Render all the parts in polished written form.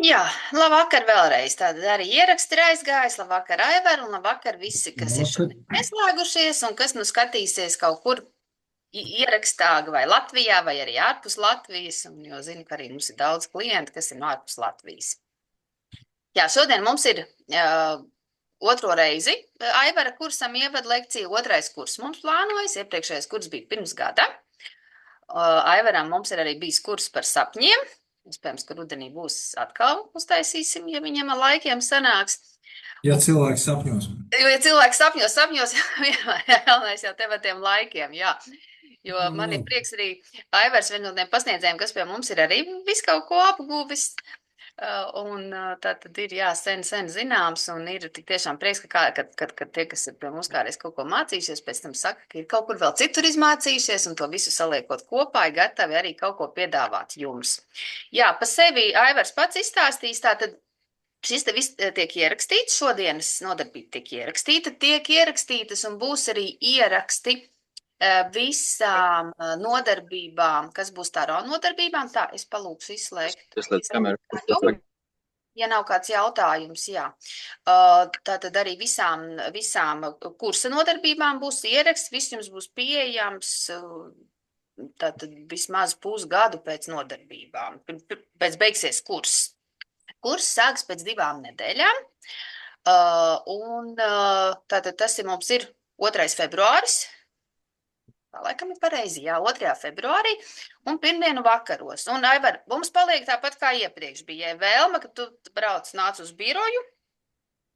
Jā, labvakar vēlreiz. Tātad arī ieraksts ir aizgājis. Labvakar, Aivar, un labvakar visi, kas ir Labvakar. šodien ieslēgušies un kas nu skatīsies kaut kur ierakstā vai Latvijā vai arī ārpus Latvijas. Un, jo zinu, ka arī mums ir daudz klientu, kas ir no ārpus Latvijas. Jā, šodien mums ir otro reizi Aivara kursam ievada lekcija. Otrais kurs mums plānojas. Iepriekšējais kurs bija pirms gada. Aivaram mums ir arī bijis kurs par sapņiem. Iespējams, ka rudenī būs atkal uztaisīsim, ja viņam ar laikiem sanāks. Ja cilvēki sapņos. Jo, ja cilvēks sapņos, galvenais jau tev ar tiem laikiem, jā. Jo man ir Nu, prieks arī Aivars, viens no tiem pasniedzējiem, kas pie mums ir arī visu kaut ko apguvis. Un tā tad ir, jā, sen zināms, un ir tik tiešām prieks, ka tie, kas ir pie mums kādreiz kaut ko mācījušies, pēc tam saka, ka ir kaut kur vēl citur izmācījušies, un to visu saliekot kopā, ir gatavi arī kaut ko piedāvāt jums. Jā, pa sevi Aivars pats izstāstīs, tātad šis te viss tiek ierakstīts, šodienas nodarbība tiek ierakstītas un būs arī ieraksti visām nodarbībām, kas būs tāro nodarbībām. Tā, es palūkšu izslēgt. Ieslēdz kameru. Ja nav kāds jautājums, jā. Tātad arī visām kursa nodarbībām būs ieraksts, viss jums būs pieejams, tātad vismaz pusgadu pēc nodarbībām, pēc beigsies kurs. Kurs sāks pēc 2 nedēļām, tātad tas ir mums ir 2. februāris, tā laikam ir pareizi, jā, 2. februārī un pirmdienu vakaros. Un, Aivar, mums paliek tāpat kā iepriekš bija vēlme, ka tu nāc uz biroju,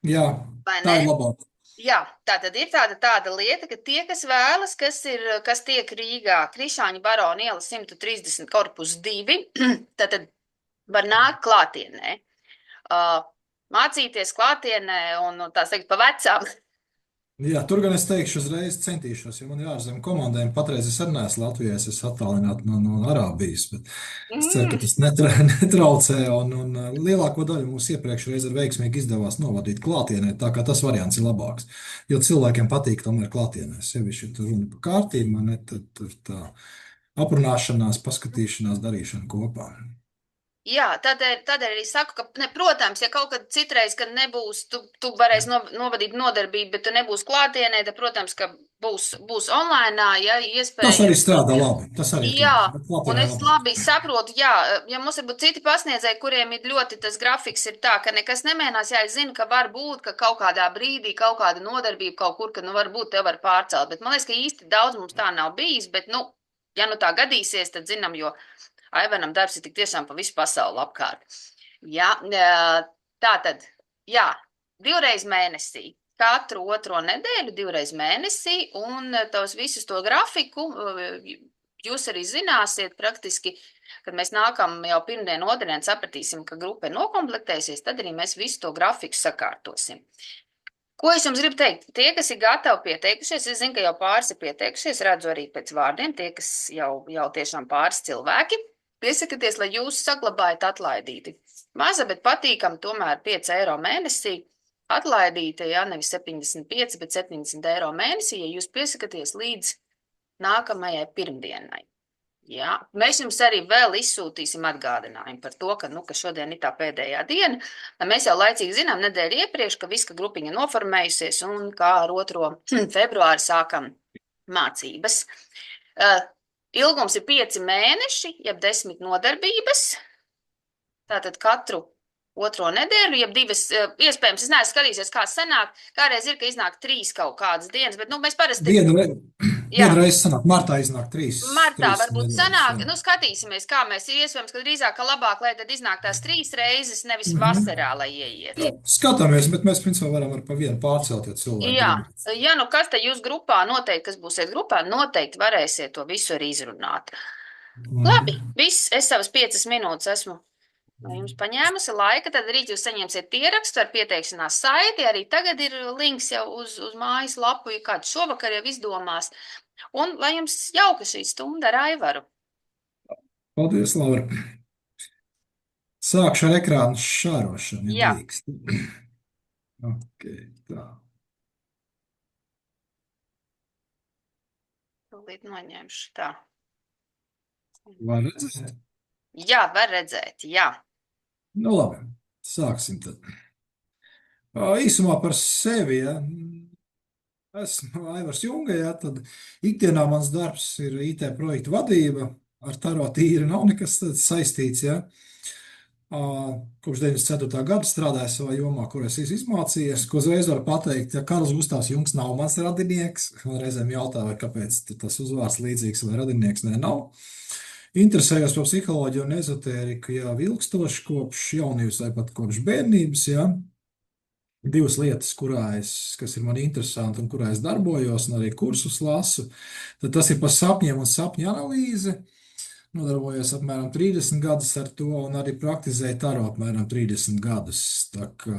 Jā, vai tā ne? ir labāk. Jā, tā tad ir tāda lieta, ka tie, kas vēlas, kas tiek Rīgā, Krišāņu barona iela 130 korpus 2, tad var nākt klātienē. Mācīties klātienē un tā teikt pa vecām. Jā, tur gan es teikšu, uzreiz centīšos, jo man ir ārzemju komandējumi. Patreiz es arī neesmu Latvijā, es esmu attālināti no Arābijas, bet es ceru, ka Mm. tas netraucē. Un lielāko daļu mums iepriekšreiz ir veiksmīgi izdevās novadīt klātienē, tā kā tas variants ir labāks. Jo cilvēkiem patīk tomēr klātienē. Sevišķi, ja tur runa par kārtību, man ne, tad tur tā aprunāšanās, paskatīšanās, darīšana kopā. Jā, tādēļ arī saku, ka, ne, protams, ja kaut kad citreiz, kad nebūs, tu varēsi novadīt nodarbību, bet tu nebūs klātienē, tad, protams, ka būs online, ja Tas arī iespējams. strādā labi. Tas arī ir Jā, labi. Bet un klātienē es labāk. labi saprotu, jā, ja mums ir būt citi pasniedzēji, kuriem ir ļoti tas grafiks ir tā, ka nekas nemainās, jā, es zinu, ka var būt, ka kaut kādā brīdī kaut kāda nodarbība kaut kur, ka, nu, varbūt te var pārcelt, bet man liekas, ka īsti daudz mums tā nav bijis, bet, nu, ja nu tā gadīsies, tad zinām, jo Aivanam darbs ir tik tiešām pa visu pasauli apkārt. Jā, tā tad, jā, 2 mēnesī. Katru otro nedēļu, 2 mēnesī, un tos visus to grafiku jūs arī zināsiet praktiski, kad mēs nākam jau pirmdien, otrdien sapratīsim, ka grupa ir nokomplektējusies, tad arī mēs visu to grafiku sakārtosim. Ko es jums gribu teikt? Tie, kas ir gatavi pieteikušies, es zinu, ka jau pāris ir pieteikušies, redzu arī pēc vārdiem, tie, kas jau tiešām pāris cilvēki, piesakieties, lai jūs saglabājat atlaidīti. Maza, bet patīkam, tomēr 5 eiro mēnesī atlaidīta, ja nevis 75, bet 70 eiro mēnesī, ja jūs piesakaties līdz nākamajai pirmdienai. Jā, mēs jums arī vēl izsūtīsim atgādinājumu par to, ka šodien ir tā pēdējā diena. Mēs jau laicīgi zinām nedēļu iepriekš, ka viska grupiņa noformējusies un kā ar 2. februāri sākam mācības. Ilgums ir 5 mēneši, jeb 10 nodarbības. Tātad katru 2. nedēļu, jeb 2, iespējams, es neesmu skatījies, kā sanāk. Kādreiz ir, ka iznāk 3 kaut kādas dienas, bet mēs parasti, jā. Vienu reizi sanāk, martā iznāk Martā trīs varbūt nedēļas. sanāk, Jā. nu skatīsimies, kā mēs ir iespējams, ka drīzāk, ka labāk, lai tad iznāk tās 3 reizes, nevis Mhm. vasarā, lai ieiet. Skatāmies, bet mēs principā varam ar pa vienu pārcelt, ja cilvēki Jā, grib. ja nu kas te jūs grupā noteikti, kas būsiet grupā, noteikti varēsiet to visu arī izrunāt. Labi, Mhm. viss, es savas 5 minūtes esmu no jums paņēmusi laika, tad rīt jūs saņemsiet ierakstu ar pieteikšanās saiti, arī tagad ir links jau uz mājas lapu, ja kāds šovakar jau izdomās. Un lai jums jauka šī stunda ar Aivaru. Paldies, Laura. Sākšu ar ekrānu šārošanu, ja Jā. drīkst. Ok, tā. Tūlīt noņemšu tā. Var redzēt? Jā, var redzēt, jā. Nu, labi. Sāksim tad. Īsumā par sevi, ja. Esmu Aivars Junga, ja, tad ikdienā mans darbs ir IT projektu vadība. Ar taro tīri nav nekas tāds saistīts, ja. Kopš 94. gada strādāju savā jomā, kur es izmācījies, ko uzreiz varu pateikt, ja Karls Gustavs Jungs nav mans radinieks. Man reizēm jautā, vai kāpēc tas uzvārds līdzīgs vai radinieks, nē, nav. Interesējos par psiholoģiju un ezotēriku jau ilgstoši kopš jaunības vai pat kopš bērnības, ja. Divas lietas, kas ir man interesanti un kurā es darbojos, un arī kursus lasu, tad tas ir par sapņiem un sapņu analīzi. Nodarbojos apmēram 30 gadus ar to, un arī praktizēju taro apmēram 30 gadus. Tā kā,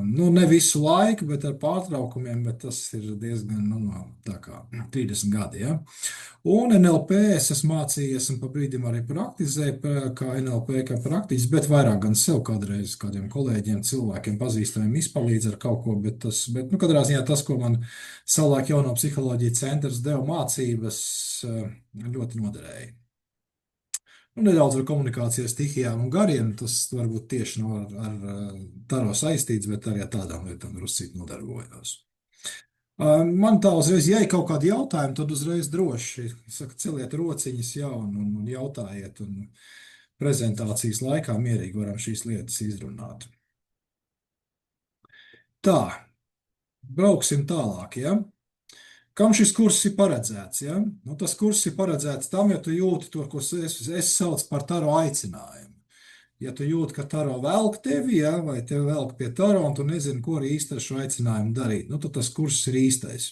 nu, ne visu laiku, bet ar pārtraukumiem, bet tas ir diezgan, nu, tā kā 30 gadi, ja. Un NLP es esmu mācījies un pa brīdim arī praktizēju kā NLP, kā praktiķis, bet vairāk gan sev kādreiz kādiem kolēģiem, cilvēkiem pazīstamiem izpalīdz ar kaut ko, bet nu, katrā ziņā tas, ko man savulaik Jauno psiholoģija centrs deva mācības, ļoti noderēja. Nu, nedaudz ar komunikācijas stihijām un gariem, tas varbūt tieši nav ar taro saistīts, bet arī ar tādām lietām druscīt nodarbojos. Man tā uzreiz, ja ir kaut kādi jautājumi, tad uzreiz droši, saka, celiet rociņas, jā, un jautājiet, un prezentācijas laikā mierīgi varam šīs lietas izrunāt. Tā, brauksim tālāk, ja? Kam šis kurs ir paredzēts, ja? Nu, tas kurs ir paredzēts tam, ja tu jūti to, ko es saucu par taro aicinājumu. Ja tu jūti, ka taro velk tevi, ja, vai tevi velk pie taro, un tu nezini, ko arī īsti ar šo aicinājumu darīt, nu, tad tas kurs ir īstais.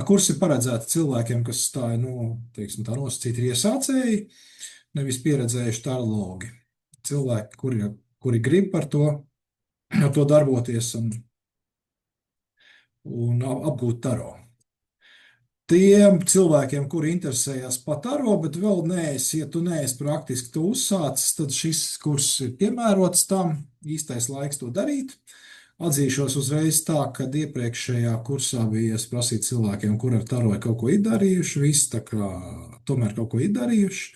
Kurs ir paredzēts cilvēkiem, kas tā, nu, teiksim, tā nosacīti ir iesācēji, nevis pieredzējuši tarologi. Cilvēki, kuri grib par to darboties un apgūt taro. Tiem cilvēkiem, kuri interesējas par taro, bet vēl neesi, ja tu neesi praktiski to uzsācis, tad šis kurs ir piemērots tam, īstais laiks to darīt. Atzīšos uzreiz tā, ka iepriekšējā kursā bija prasīt cilvēkiem, kuri ar taro ir kaut ko izdarījuši, visi tā kā tomēr kaut ko izdarījuši.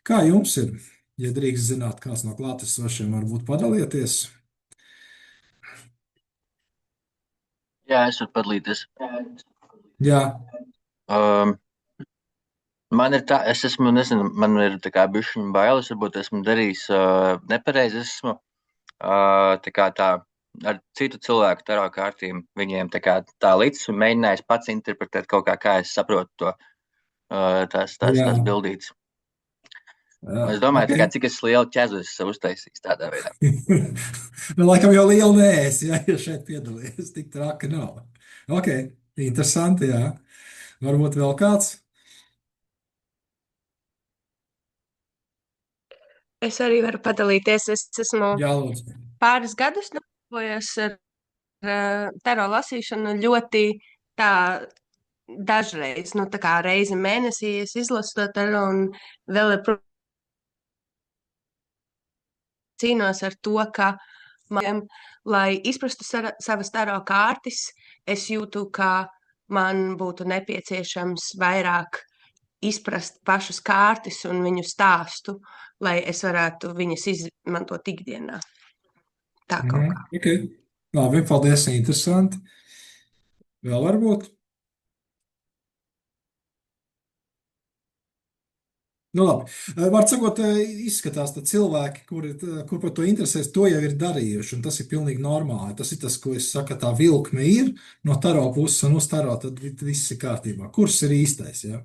Kā jums ir? Ja drīkst zināt, kāds no klātesošiem varbūt padalieties? Jā, es varu padalīties. Jā. Man ir tā, es esmu, nezinu, man ir tā kā bišķiņa bailes, varbūt esmu darījis nepareizi, esmu tā kā tā ar citu cilvēku taro kārtīm, viņiem tā līdz un mēģinājis pats interpretēt kaut kā es saprotu to, tās bildītes. Es domāju, okay. Cik es lielu ķezu esmu uztaisījis tādā veidā. Nu, laikam jau liela neesi, ja šeit piedalījies, tik traki nav. Ok, interesanti, jā. Varbūt vēl kāds? Es arī varu padalīties. Es esmu pāris gadus nodarbojos ar taro lasīšanu ļoti tā dažreiz, nu tā kā reizi mēnesī es izlasu to taro un vēl cīnos ar to, ka lai izprastu savas taro kārtas, es jūtu, ka man būtu nepieciešams vairāk izprast pašus kārtas un viņu stāstu, lai es varētu viņas izmantot ikdienā. Tā kaut kā. Okay. Labi, paldies, interesanti. Vēl varbūt? Nu, labi. Var sakot, izskatās, ka cilvēki, kur par to interesēs, to jau ir darījuši, un tas ir pilnīgi normāli. Tas ir tas, ko es saku, tā vilkme ir no taro puses un uz taro, tad viss ir kārtībā. Kurs ir īstais, ja?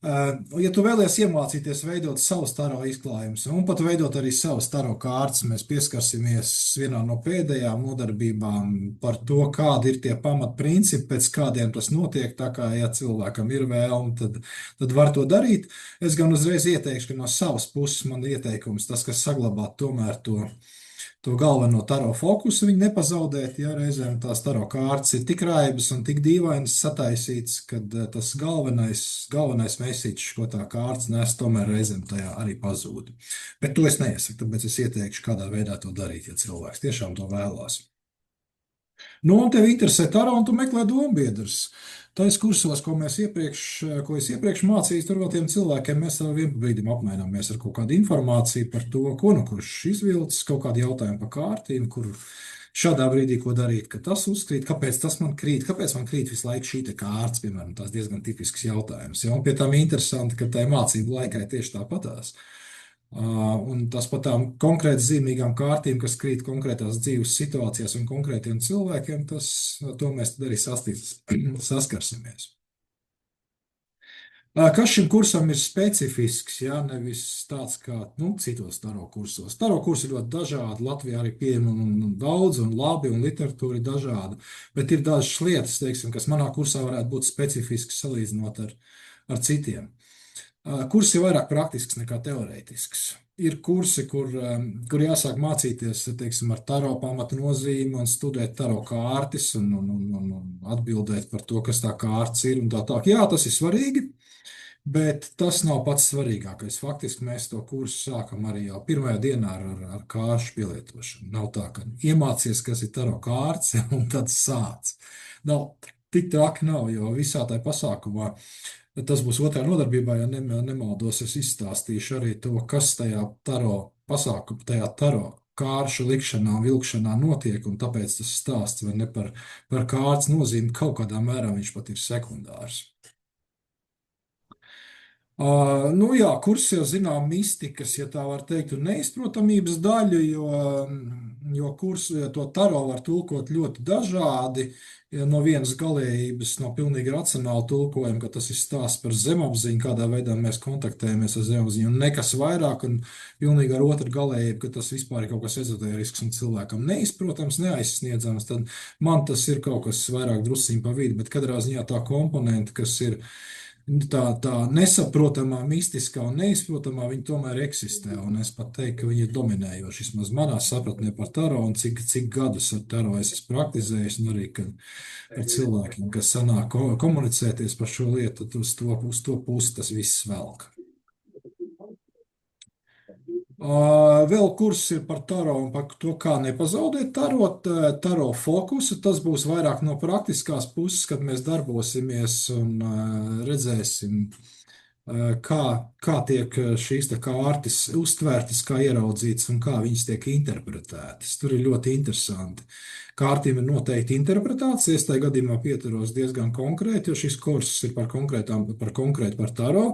Ja tu vēlies iemācīties veidot savus taro izklājumus un pat veidot arī savus taro kārtas, mēs pieskarsimies vienā no pēdējām nodarbībām par to, kādi ir tie pamatprincipi, pēc kādiem tas notiek, tā kā, ja cilvēkam ir vēlme, tad var to darīt. Es gan uzreiz ieteikšu, ka no savas puses man ieteikums tas, kas saglabāt tomēr to galveno taro fokusu, viņi nepazaudēt, ja reizēm tās taro kārtas ir tik raibas un tik dīvainas sataisīts, kad tas galvenais mēsīčs, ko tā kārtas nes, tomēr reizēm tajā arī pazūd. Bet to es neiesaku, tāpēc es ieteikšu, kādā veidā to darīt, ja cilvēks tiešām to vēlās. Nu, un tev interesē taro, un tu meklē dombiedrus. Tais kursos, ko es iepriekš mācījos, tur vēl tiem cilvēkiem mēs ar vienu brīdim apmaināmies ar kaut kādu informāciju par to, ko nu kurš izvilcis, kaut kādu jautājumu par kārtīm, kur šādā brīdī ko darīt, ka tas uzkrīt, kāpēc tas man krīt, kāpēc man krīt visu laiku šī te kārts, piemēram, tās diezgan tipisks jautājums. Ja? Un pie tam interesanti, ka tai mācību laikai tieši tāpatās. Un tas par tām konkrēti zīmīgām kārtīm, kas krīt konkrētās dzīves situācijās un konkrētiem cilvēkiem, to mēs tad arī saskarsimies. Kas šim kursam ir specifisks, ja nevis tāds kā citos taro kursos. Taro kursi ir ļoti dažādi, Latvijā arī pieejami un daudz un labi, un literatūra ir dažāda, bet ir dažas lietas, teiksim, kas manā kursā varētu būt specifisks salīdzinot ar citiem. Kurs ir vairāk praktisks nekā teorētisks. Ir kursi, kur jāsāk mācīties, teiksim, ar taro pamatu nozīmi un studēt taro kārtis un atbildēt par to, kas tā kārts ir un tā tā. Jā, tas ir svarīgi, bet tas nav pats svarīgākais. Faktiski mēs to kursu sākam arī jau pirmajā dienā ar kāršu pielietošanu. Nav tā, ka iemācies, kas ir taro kārts, un tad sāc. Nav, tik traki nav, jo visā tajā pasākumā, tas būs otrā nodarbībā, ja nemaldos, es izstāstīšu arī to, kas tajā taro pasākumā, tajā taro kāršu likšanā, vilkšanā notiek, un tāpēc tas stāsts vai ne par kārts nozīmi kaut kādā mērā viņš pat ir sekundārs. Nu jā, kurs jau zinām mistikas, ja tā var teikt, un neizprotamības daļu, jo to taro var tulkot ļoti dažādi, no vienas galējības, no pilnīgi racionāla tulkojuma, ka tas ir stāsts par zemapziņu, kādā veidā mēs kontaktējamies ar zemapziņu, un nekas vairāk, un pilnīgi ar otru galējību, ka tas vispār ir kaut kas ezotērisks un cilvēkam neizprotams, neaizsniedzams, tad man tas ir kaut kas vairāk drusciņ pa vidu, bet katrā ziņā tā komponenta, kas ir tā nesaprotamā, mistiskā un neizprotamā, viņi tomēr eksistē, un es pat teiktu, ka viņi ir dominējoši, vismaz manā sapratnē par taro, un cik gadus ar taro es esmu praktizējis, un arī, kad ar cilvēkiem, kas sanāk komunicēties par šo lietu, tad uz to pusi tas viss velk. Vēl kurs ir par taro un par to, kā nepazaudēt taro fokusu. Tas būs vairāk no praktiskās puses, kad mēs darbosimies un redzēsim, kā tiek šīs kārtas uztvērtas, kā ieraudzītas un kā viņas tiek interpretētas. Tur ir ļoti interesanti. Kārtīm ir noteikti interpretācija. Es tajā gadījumā pieturos diezgan konkrēti, jo šis kurs ir par taro.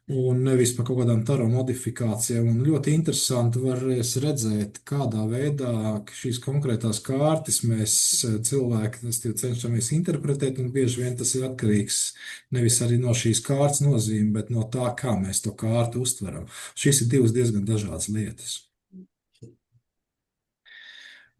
Un nevis par kaut kādām taro modifikācijām. Un ļoti interesanti varēs redzēt, kādā veidā šīs konkrētās kārtas mēs cilvēki cenšamies interpretēt, un bieži vien tas ir atkarīgs nevis arī no šīs kārtas nozīme, bet no tā, kā mēs to kārtu uztveram. Šīs ir divas diezgan dažādas lietas.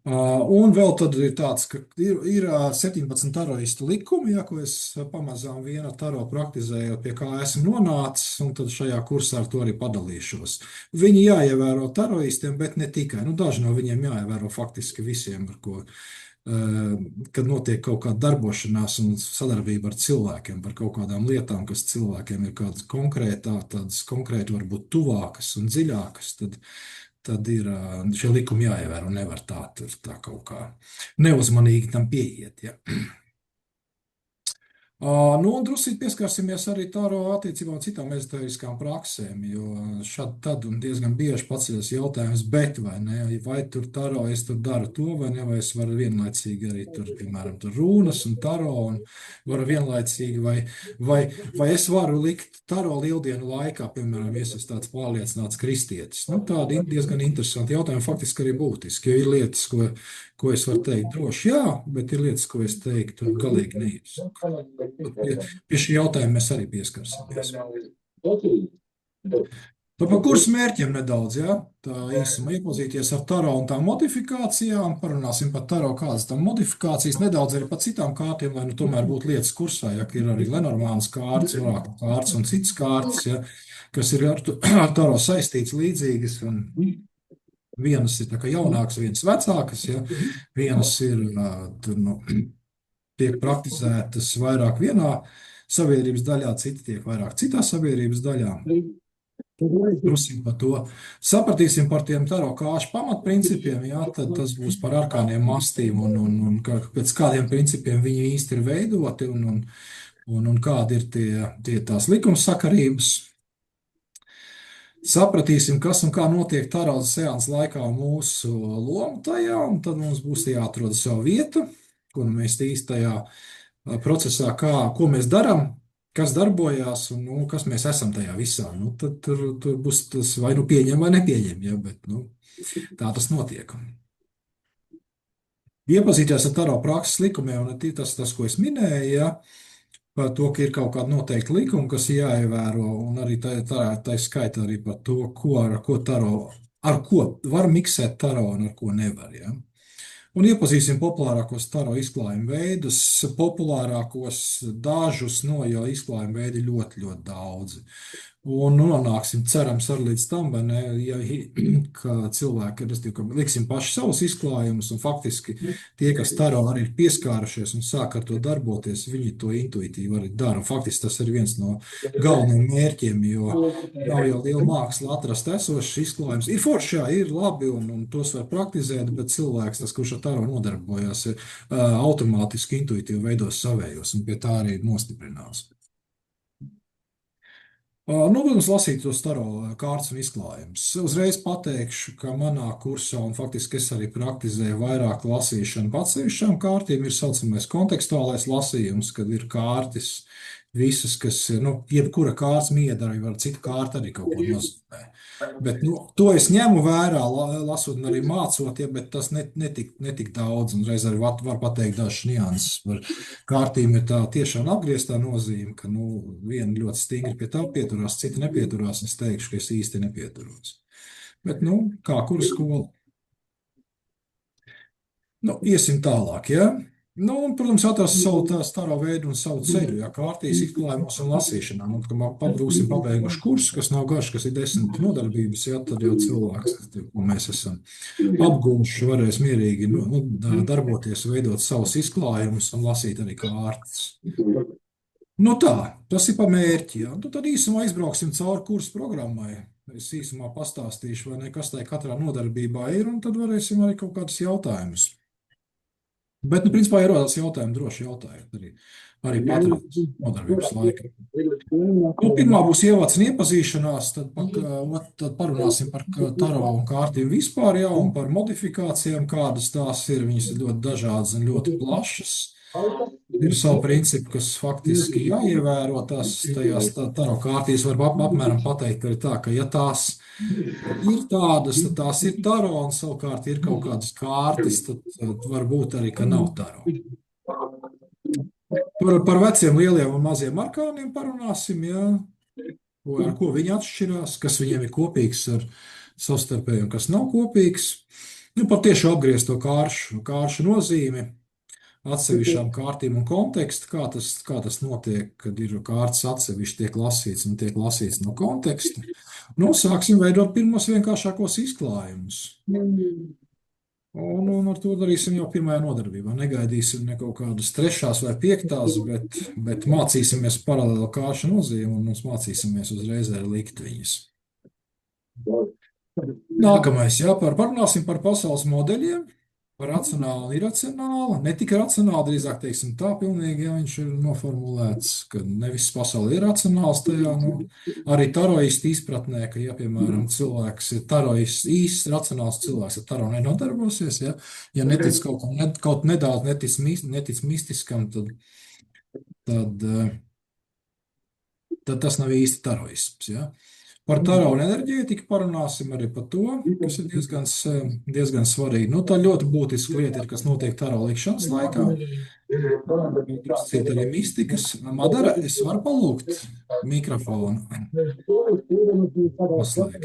Un vēl tad ir tāds, ka ir 17 taroistu likumi, ko es pamazām viena taro praktizēju, pie kā esmu nonācis, un tad šajā kursā ar to arī padalīšos. Viņi jāievēro taroistiem, bet ne tikai. Daži no viņiem jāievēro faktiski visiem, kad notiek kaut kāda darbošanās un sadarbība ar cilvēkiem par kaut kādām lietām, kas cilvēkiem ir kādas konkrēti varbūt tuvākas un dziļākas, tad ir šie likumi jāievēro, nevar tā kaut kā neuzmanīgi tam pieiet, ja. Un drusīt pieskarsimies arī taro attiecībā un citām ezotēriskām praksēm, jo šad tad un diezgan bieži paceļas jautājums, bet vai ne, vai tur taro, es tur daru to, vai ne, vai es varu vienlaicīgi arī tur, piemēram, tur rūnas un taro, un varu vienlaicīgi, vai es varu likt taro lieldienu laikā, piemēram, ja es tāds pārliecināts kristietis. Tādi diezgan interesanti jautājumi, faktiski arī būtiski, jo ir lietas, ko es varu teikt droši jā, bet ir lietas, ko es teiktu galīgi neiesaku. Pie šī jautājuma mēs arī pieskarsimies. Par kursu mērķiem nedaudz, ja? Tā īsumā iepazīties ar taro un tām modifikācijām, parunāsim par taro, kādas tam modifikācijas, nedaudz arī par citām kārtiem, lai tomēr būtu lietas kursā, ja, ka ir arī Lenormānas kārtas, Orākla kārtas un citas kārtas, ja, kas ir ar taro saistīts līdzīgas, un vienas ir tā kā jaunākas, vienas vecākas, ja, vienas ir tiek praktizētas vairāk vienā sabiedrības daļā, citi tiek vairāk citā sabiedrības daļā. Drusku par to. Sapratīsim par tiem taro kāšu pamatprincipiem, jā, tad tas būs par arkāniem mastīm un pēc kādiem principiem viņi īsti ir veidoti un kādi ir tie tās likumsakarības. Sapratīsim, kas un kā notiek tarauza seansa laikā mūsu loma tajā, un tad mums būs jāatrod savu vietu, ko mēs īstajā procesā, ko mēs darām, kas darbojās un nu, kas mēs esam tajā visā. Nu, tad tur būs tas vai nu pieņem vai nepieņem, ja, bet nu, tā tas notiek. Iepazīties ar taro prakses likumiem, un tas, ko es minēju, ja, par to, ka ir kaut kāda noteikta likuma, kas ir jāievēro, un arī tā skaita arī par to, ar ko var miksēt taro un ar ko nevar. Ja. Un iepazīsim populārākos taro izklājumu veidus, populārākos dažus no jau izklājumu veidi ļoti, ļoti daudzi. Un nonāksim, cerams, arī līdz tam, ne, ka cilvēki, ka liksim paši savus izklājumus, un faktiski tie, kas taro arī ir pieskārušies un sāk ar to darboties, viņi to intuitīvi arī dara. Un faktiski tas ir viens no galvenajiem mērķiem, jo nav jau liela māksla atrast esošs izklājums. Ir forši, jā, ir labi, un tos var praktizēt, bet cilvēks, tas, kurš ar taro nodarbojas, automātiski intuitīvi veidos savējos, un pie tā arī nostiprinās. Nu, protams, lasīt tos taro kārtas un izklājumus. Uzreiz pateikšu, ka manā kursā, un faktiski es arī praktizēju vairāk lasīšanu pa atsevišķām kārtīm, ir saucamais kontekstuālais lasījums, kad ir kārtas visas, kas ir, nu, jebkura kārtas miedara, var cita kārta arī kaut ko nozīmē. Bet, nu, to es ņemu vērā, lasot un arī mācot, ja, bet tas netik daudz, un reiz arī var pateikt dažas nianses. Par kārtīm ir tā tiešām apgrieztā nozīme, ka, nu, viena ļoti stingri pie tā pieturās, cita nepieturās, es teikšu, ka es īsti nepieturos. Bet, nu, kā kura skola? Nu, iesim tālāk, ja? Nu, un, protams, atrast savu taro veidu un savu ceļu, ja kārtīs izklājumos un lasīšanā. Un, kad būsim pabeiguši kursu, kas nav garš, kas ir 10 nodarbības, ja, tad jau cilvēks, ko mēs esam apgūši, varēs mierīgi darboties, veidot savus izklājumus un lasīt arī kārtas. Nu tā, tas ir pa mērķi, ja. Tad īsumā izbrauksim cauri kursu programmai. Es īsumā pastāstīšu, vai ne, kas tai katrā nodarbībā ir, un tad varēsim arī kaut kādus jautājumus. Bet, nu, principā, ierodās jautājumi, droši jautājumi arī paturēt nodarbības laika. Nu, pirmā būs ievads un iepazīšanās, tad parunāsim par taro un kārtīm vispār, jā, un par modifikācijām, kādas tās ir. Viņas ir ļoti dažādas un ļoti plašas. Ir savu principu, kas faktiski jāievēro tajās taro kārtīs. Var apmēram pateikt, ka ir tā, ka ja tās ir tādas, tad tās ir taro, un savukārt ir kaut kādas kārtas, tad varbūt arī, ka nav taro. Par veciem, lieliem un maziem arkāniem parunāsim, jā, ar ko viņi atšķirās, kas viņiem ir kopīgs ar savstarpēju un kas nav kopīgs. Nu, par tieši apgriezto kāršu nozīmi, atsevišķām kārtīm un kontekstu, kā tas notiek, kad ir kārtas atsevišķi tiek lasīts no konteksta. Nu, sāksim veidot pirmos vienkāršākos izklājumus. Un ar to darīsim jau pirmajā nodarbībā. Negaidīsim ne kaut kādas 3. vai 5., bet mācīsimies paralēli kāršu nozīmi un mums mācīsimies uzreiz arī likt viņas. Nākamais, jā, parunāsim par pasaules modeļiem. Par racionālu un iracionālu, ne tikai racionāli, drīzāk teiksim tā pilnīgi, ja viņš ir noformulēts, ka ne viss pasauli ir racionāls tajā, nu, arī taroisti izpratnē, ka, ja, piemēram, cilvēks ir taroists, īsts, racionāls cilvēks ar taro nenodarbosies, ja netic kaut nedaudz netic mistiskam, tad tas nav īsti taroisms, ja. Par taro un enerģētiku parunāsim arī par to, kas ir diezgan svarīgi. Nu, tā ļoti būtiska lieta ir, kas notiek taro likšanas laikā. Drusciet arī mistikas. Madara, es varu palūgt mikrofonu paslēgt.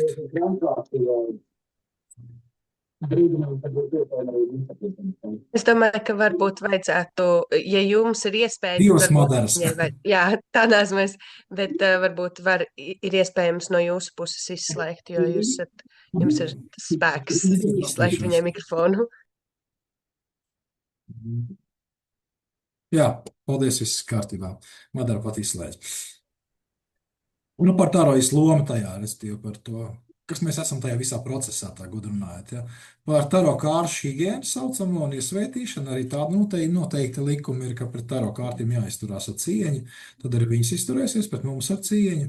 Es domāju, ka varbūt vajadzētu, ja jums ir iespēja, Divas Madaras. Jā, tādās mēs, bet varbūt ir iespējams no jūsu puses izslēgt, jo jums ir tas spēks izslēgt viņai mikrofonu. Jā, paldies, viss kārtībā. Madara pat izslēdz. Nu, par tārojas lomu tajā, respektīvi par to, kas mēs esam tajā visā procesā, tā gudri runājot. Ja. Par taro kāršu higiēnu saucamo un iesvētīšanu arī tāda noteikti likumi ir, ka pret taro kārtīm jāizturās ar cieņu, tad arī viņas izturēsies pret mums ar cieņu.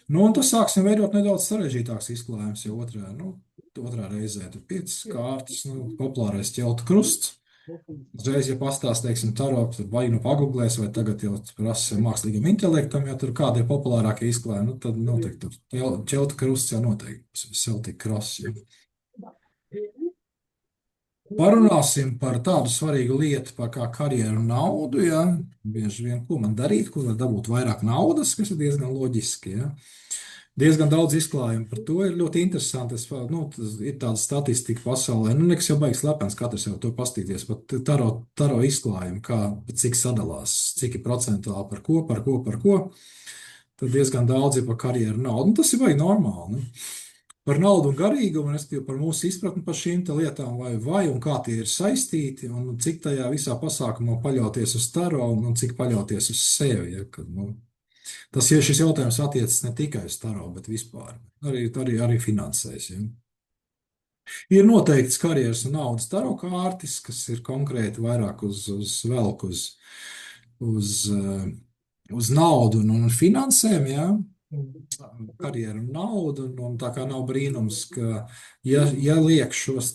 Nu, un tas sāksim veidot nedaudz sarežģītāks izklājums, jo otrā reizē tur 5 kārtas, populārais ķeltu krusts. Uzreiz, ja pastāst, teiksim, tarot, tad vai nu paguglēs, vai tagad jau prasa mākslīgam intelektam, ja tur kādi ir populārākie izklājumi, tad noteikti tur ķelta krusts jau noteikti, Celtic Cross. Ja. Parunāsim par tādu svarīgu lietu, par kā karjeru un naudu, ja. Bieži vien, ko man darīt, ko var dabūt vairāk naudas, kas ir diezgan loģiski, ja. Diezgan daudz izklājumu par to ir ļoti interesanti. Ir tāda statistika pasaulē. Nekas jau baigs slepens, katrs jau to pastīties. Pat taro izklājumu, cik sadalās, cik ir procentuāli par ko. Tad diezgan daudz ir par karjeru un naudu. Tas ir baigi normāli. Par naudu un garīgumu, respektīvi par mūsu izpratni par šīm lietām, vai un kā tie ir saistīti, un cik tajā visā pasākumā paļauties uz taro, un cik paļauties uz sevi. Ja, kad, šis jautājums attiecas ne tikai uz taro, bet vispār. Arī finansēs. Ja. Ir noteikts karjeras un naudas taro kārtis, kas ir konkrēti vairāk uz naudu un finansēm. Ja. Karjeru un naudu, un tā kā nav brīnums, ka ja liek šos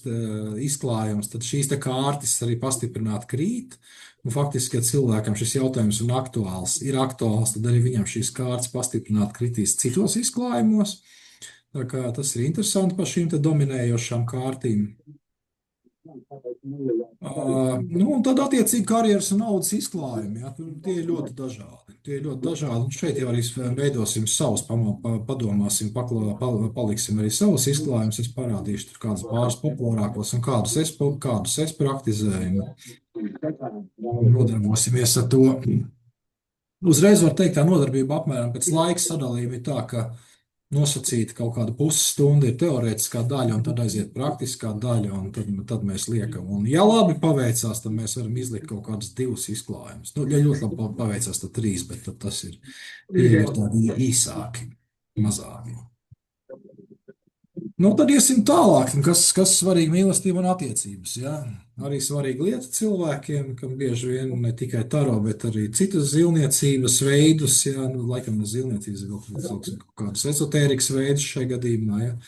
izklājumus, tad šīs kārtas arī pastiprināti krīt. Un faktiski, ja cilvēkam šis jautājums ir aktuāls, tad arī viņam šīs kārtas pastiprināti kritīs citos izklājumos. Tā kā tas ir interesanti par šīm dominējošām kārtīm. Un tad attiecīgi karjeras un naudas izklājumi. Ja, tie ir ļoti dažādi. Un šeit jau arī veidosim savus, padomāsim, paliksim arī savus izklājumus. Es parādīšu tur kādus pāris populārākos un kādus es praktizēju. Nodarbosimies ar to. Uzreiz var teikt, tā nodarbība apmēram pēc laika sadalījuma ir tā, ka nosacīta kaut kāda pusstundu ir teorētiskā daļa, un tad aiziet praktiskā daļa, un tad mēs liekam. Un ja labi paveicās, tad mēs varam izlikt kaut kādus 2 izklājumus. Ja ļoti labi paveicās, tad 3, bet tad tas ir tādi īsāki, mazāki. Tad iesim tālāk, kas svarīgi mīlestība un attiecības. Ja? Arī svarīga lieta cilvēkiem, kam bieži vien ne tikai taro, bet arī citas zilniecības veidus, ja? Laikam zilniecības vēl kaut kādus ezotērikas veidus šai gadījumā, ja?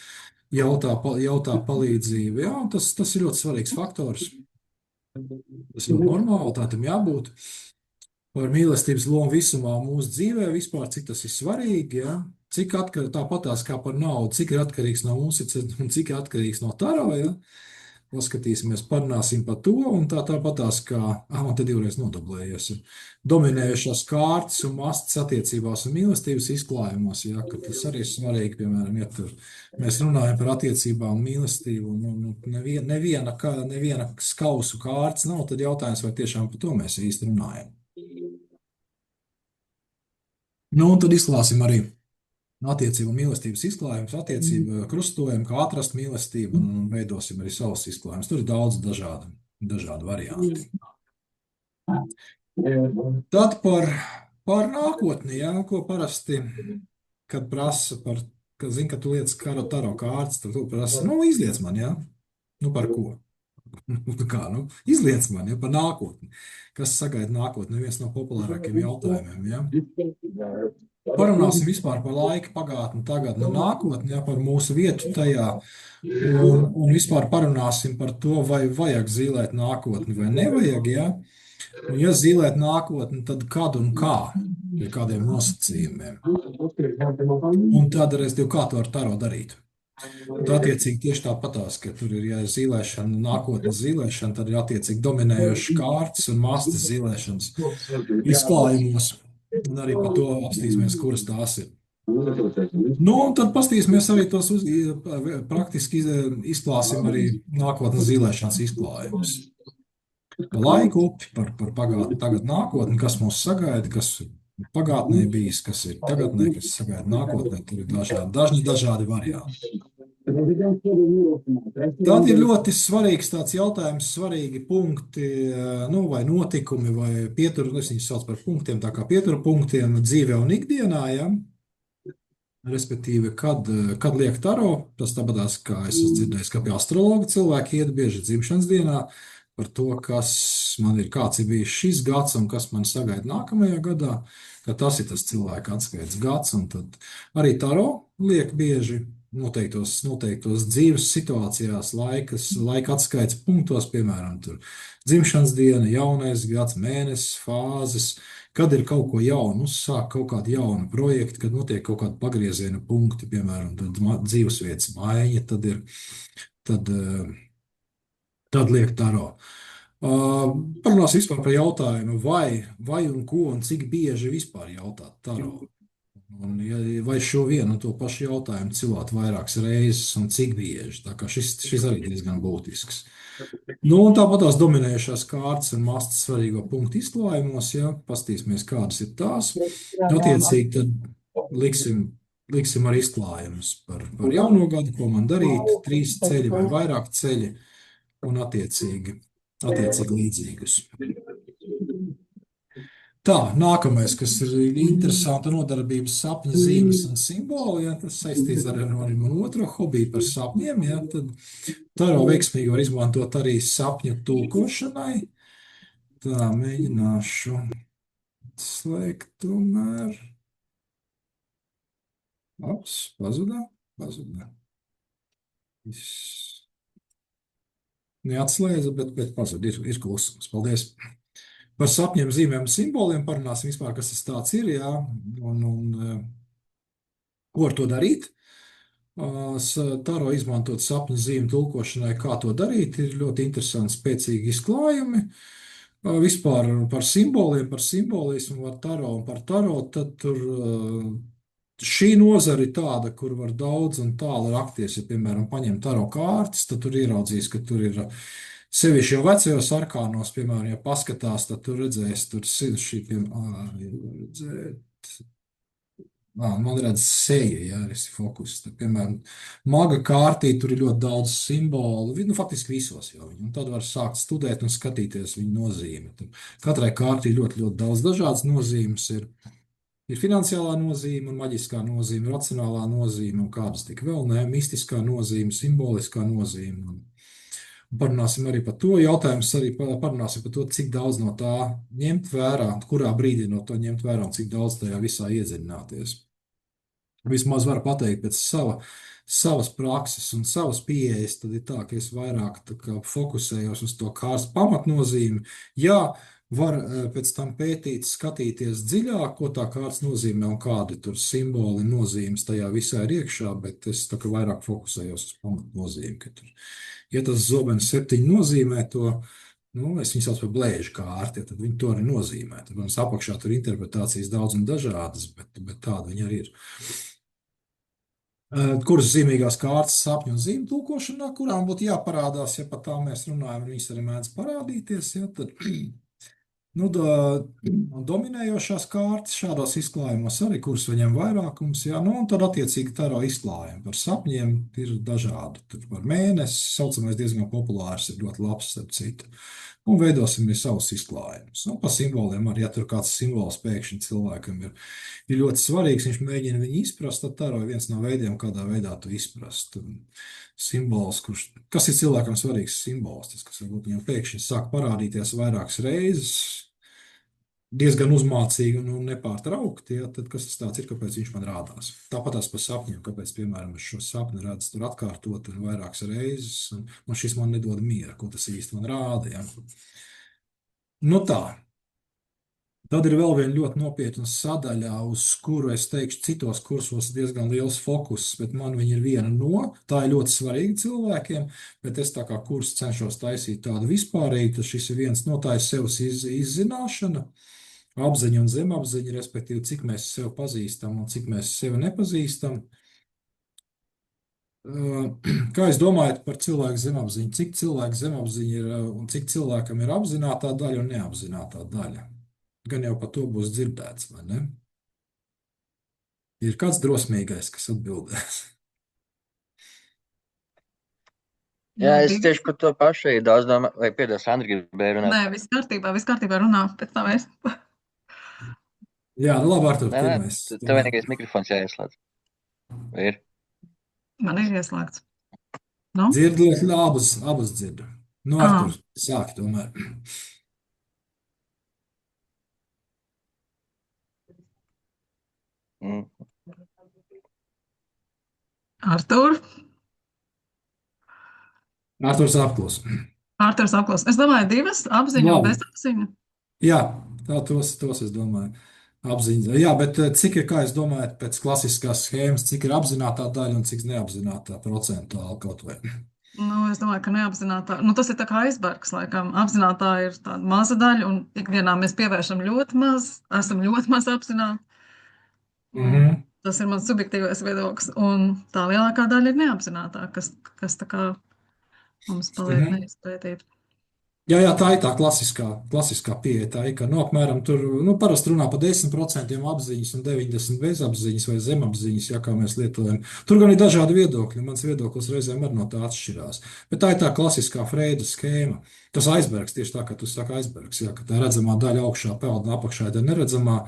Jautā palīdzību. Ja? Tas ir ļoti svarīgs faktors. Tas ir normāli, tā tam jābūt. Par mīlestības lomu visumā mūsu dzīvē vispār, cik tas ir svarīgi, ja? Cik tāpatās kā par naudu, cik ir atkarīgs no mums un cik ir atkarīgs no taro, ja? Paskatīsimies, parunāsim par to, un tāpatās kā, man te 2 reizes nodublējies, dominējušās kārtas un mastas attiecībās un mīlestības izklājumos, ja? Ka tas arī ir svarīgi, piemēram, ja tur mēs runājam par attiecībām un mīlestību, un neviena skausu kārtas nav, tad jautājums, vai tiešām par to mēs īsti runājam. Un tad izklāsim arī attiecību un mīlestības izklājumus, attiecību krustojumu, kā atrast mīlestību, un veidosim arī savus izklājumus. Tur ir daudz dažādu varianti. Tad par nākotni, ja, ko parasti, kad prasa kad zin, ka tu lietas taro kārtas, tad tu prasa, izliec man, ja? Par ko? Izliec man, ja, par nākotni. Kas sagaida nākotni? Viens no populārākiem jautājumiem, ja? Parunāsim vispār par laiku, pagātni, tagadni un nākotni, ja, par mūsu vietu tajā, un vispār parunāsim par to, vai vajag zīlēt nākotni vai nevajag, ja. Un ja zīlēt nākotni, tad kad un kā, ir kādiem nosacījumiem. Un tad kā to ar taro darīt. Tad attiecīgi tieši tāpatās, ka tur ir zīlēšana, nākotnes zīlēšana, tad ir attiecīgi dominējošas kārtas un mastas zīlēšanas izklājumos. Un arī par to apstīsimies, kuras tās ir. Un tad pastīsimies arī tos praktiski izklāsim arī nākotnes zīlēšanas izklājumus. Par laiku upi, par pagātni, tagad nākotni, kas mūs sagaida, kas pagātnē bijis, kas ir tagadnē, kas sagaida nākotnē. Tur ir dažādi varianti. Tad ir ļoti svarīgs tāds jautājums, svarīgi punkti, vai notikumi, vai pieturu, es viņus sauc par punktiem, tā kā pieturu punktiem dzīvē un ikdienā, ja? Respektīvi, kad liek taro, tas tāpatās, kā es esmu dzirdējis, ka pie astrologa cilvēki iet bieži dzimšanas dienā par to, kas man ir, kāds ir bijis šis gads un kas man sagaida nākamajā gadā, ka tas ir tas cilvēka atskaites gads, un tad arī taro liek bieži noteiktos dzīves situācijās, laika atskaites punktos, piemēram, tur dzimšanas diena, jaunais gads, mēnesis, fāzes, kad ir kaut ko jaunu, uzsāk kaut kādu jaunu projektu, kad notiek kaut kāda pagrieziena punkti, piemēram, tad dzīvesvietas maiņa, tad liek taro. Parunāsim vispār par jautājumu, vai un ko un cik bieži vispār jautāt taro. Un, vai šo vienu un to pašu jautājumu cilvēku vairākas reizes un cik bieži. Tā kā šis arī diezgan būtisks. Nu, un tāpat tās dominējušās kārtas un mastas svarīgo punktu izklājumos, ja pastīsimies, kādas ir tās. Attiecīgi, tad liksim arī izklājumus par jauno gadu, ko man darīt, 3 ceļi vai vairāk ceļi un attiecīgi līdzīgus. Tā, nākamais, kas ir interesanta nodarbības sapņu zīmes un simboli, ja, tas saistīts ar manu otro hobiju par sapņiem, ja, tad taro veiksmīgi var izmantot arī sapņu tulkošanai. Tā, mēģināšu slēgt tomēr. Ops, pazudā. Neatslēdza, bet pazuda, ir klusums. Paldies. Par sapņiem, zīmēm un simboliem parunāsim vispār, kas tas tāds ir, jā, un ko ar to darīt. Taro izmantot sapņu zīmu tulkošanai, kā to darīt, ir ļoti interesanti spēcīgi izklājumi. Vispār par simboliem, par simbolismu, par taro, tad tur šī nozara ir tāda, kur var daudz un tālu rakties. Ja, piemēram, paņem taro kārtas, tad tur ieraudzīs, ka tur ir sevišķi jau vecajos arkānos, piemēram, ja paskatās, tad tur redzēs, tur šī, man redz seja, ja, ir fokus. Tad, piemēram, maga kārtī tur ir ļoti daudz simbolu, nu, faktiski visos jau viņi. Un tad var sākt studēt un skatīties viņu nozīmi. Tad katrai kārtī ļoti daudz dažādas nozīmes ir. Ir finansiālā nozīme un maģiskā nozīme, racionālā nozīme un kādas tik vēl ne, mistiskā nozīme, simboliskā nozīme. Parunāsim arī par to. Jautājums arī parunāsim par to, cik daudz no tā ņemt vērā, kurā brīdī no to ņemt vērā un cik daudz tajā visā iedziļināties. Vismaz var pateikt pēc savas prakses un savas pieejas, tad ir tā, ka es vairāk fokusējos uz to kārtas pamatnozīmi. Jā, var pēc tam pētīt, skatīties dziļāk, ko tā kārtas nozīmē un kādi tur simboli nozīmes tajā visā ir iekšā, bet es tā kā vairāk fokusējos uz pamatnozīmi, ka tur. Ja tas zobens 7 nozīmē to, nu, es viņu sauc par blēžu kārti, ja, tad viņi to arī nozīmē. Tad, protams, apakšā tur interpretācijas daudz un dažādas, bet tāda viņi arī ir. Kuras zīmīgās kārtas sapņu un zīmu tulkošanā, kurām būtu jāparādās, ja par tām mēs runājam, viņas arī mēdz parādīties, ja, tad nu, dominējošās kārtas šādos izklājumos arī, kuras viņam vairākums, jā, nu, un tad attiecīgi taro izklājumi par sapņiem ir dažādi. Tur par mēnesi, saucamais diezgan populārs, ir ļoti labs, starp citu. Un veidosim arī savus izklājumus. Un par simboliem arī, ja tur kāds simbols pēkšņi cilvēkam ir ļoti svarīgs, viņš mēģina viņu izprast, tad taro ir viens no veidiem, kādā veidā tu izprast. Simbols, kas ir cilvēkam svarīgs simbols, tas, kas varbūt viņam pēkšņi sāk parādīties vairākas reizes, diezgan uzmācīgi un nepārtraukti, ja, tad kas tas tāds ir, kāpēc viņš man rādās. Tāpat tās par sapņiem, kāpēc, piemēram, es šo sapni redzu tur atkārtot un vairākas reizes, un šis man nedod mieru, ko tas īsti man rāda. Ja. Nu tā. Tad ir vēl viena ļoti nopietna sadaļa, uz kuru es teikšu, citos kursos diezgan liels fokus, bet man viņa ir viena no. Tā ir ļoti svarīga cilvēkiem, bet es tā kā kursu cenšos taisīt tādu vispārīgu, tad šis ir viens no, tā ir sevs izzināšana, apziņa un zemapziņa, respektīvi, cik mēs sevi pazīstam un cik mēs sevi nepazīstam. Kā jūs domājat par cilvēku zemapziņu? Cik cilvēku zemapziņa ir un cik cilvēkam ir apzinātā daļa un neapzinātā daļa? Gan jau par to būs dzirdēts, vai ne? Ir kāds drosmīgais, kas atbildēs? Jā, es tieši par to pašu arī daudz domāju, vai piedod, Sandra gribēja runāt. Nē, viss kārtībā runā, pēc tam es. Jā, nu labi, Artur, pirmais. Tev vienīgais mikrofons jāieslēdz. Ir. Man ir ieslēgts. Nu? Dzirdu, abas dzirdu. Nu, Artur, sāki tomēr. Mm. Artur. Arturs apklus. Arturs apklus. Es domāju, divas apziņu un Labi. bezapziņu. Jā, tos es domāju. Apziņa. Jā, bet cik ir, kā es domāju, pēc klasiskās schēmas, cik ir apzinātā daļa un cik neapzinātā procentuāli kaut vai? Nu, es domāju, ka neapzinātā. Nu, tas ir tā kā aizbergs, laikam. Apzinātā ir tāda maza daļa, un ikdienā mēs pievēršam ļoti maz, esam ļoti maz apzināti. Mhm. Tas ir mans subjektīvais viedoklis. Un tā lielākā daļa ir neapzinātā, kas tā kā mums paliek neizpētīt. Jā, tā ir tā klasiskā pieeja. Tā ir, ka apmēram tur, parasti runā par 10% apziņas un 90% bezapziņas vai zemapziņas, ja kā mēs lietojam. Tur gan ir dažādi viedokļi. Mans viedoklis reizēm arī no tā atšķirās. Bet tā ir tā klasiskā Freida schēma. Tas aizbergs, tieši tā, kā tu saki aizbergs, ja, ka tā redzamā daļa augšā peld un apakšā ir neredzamā.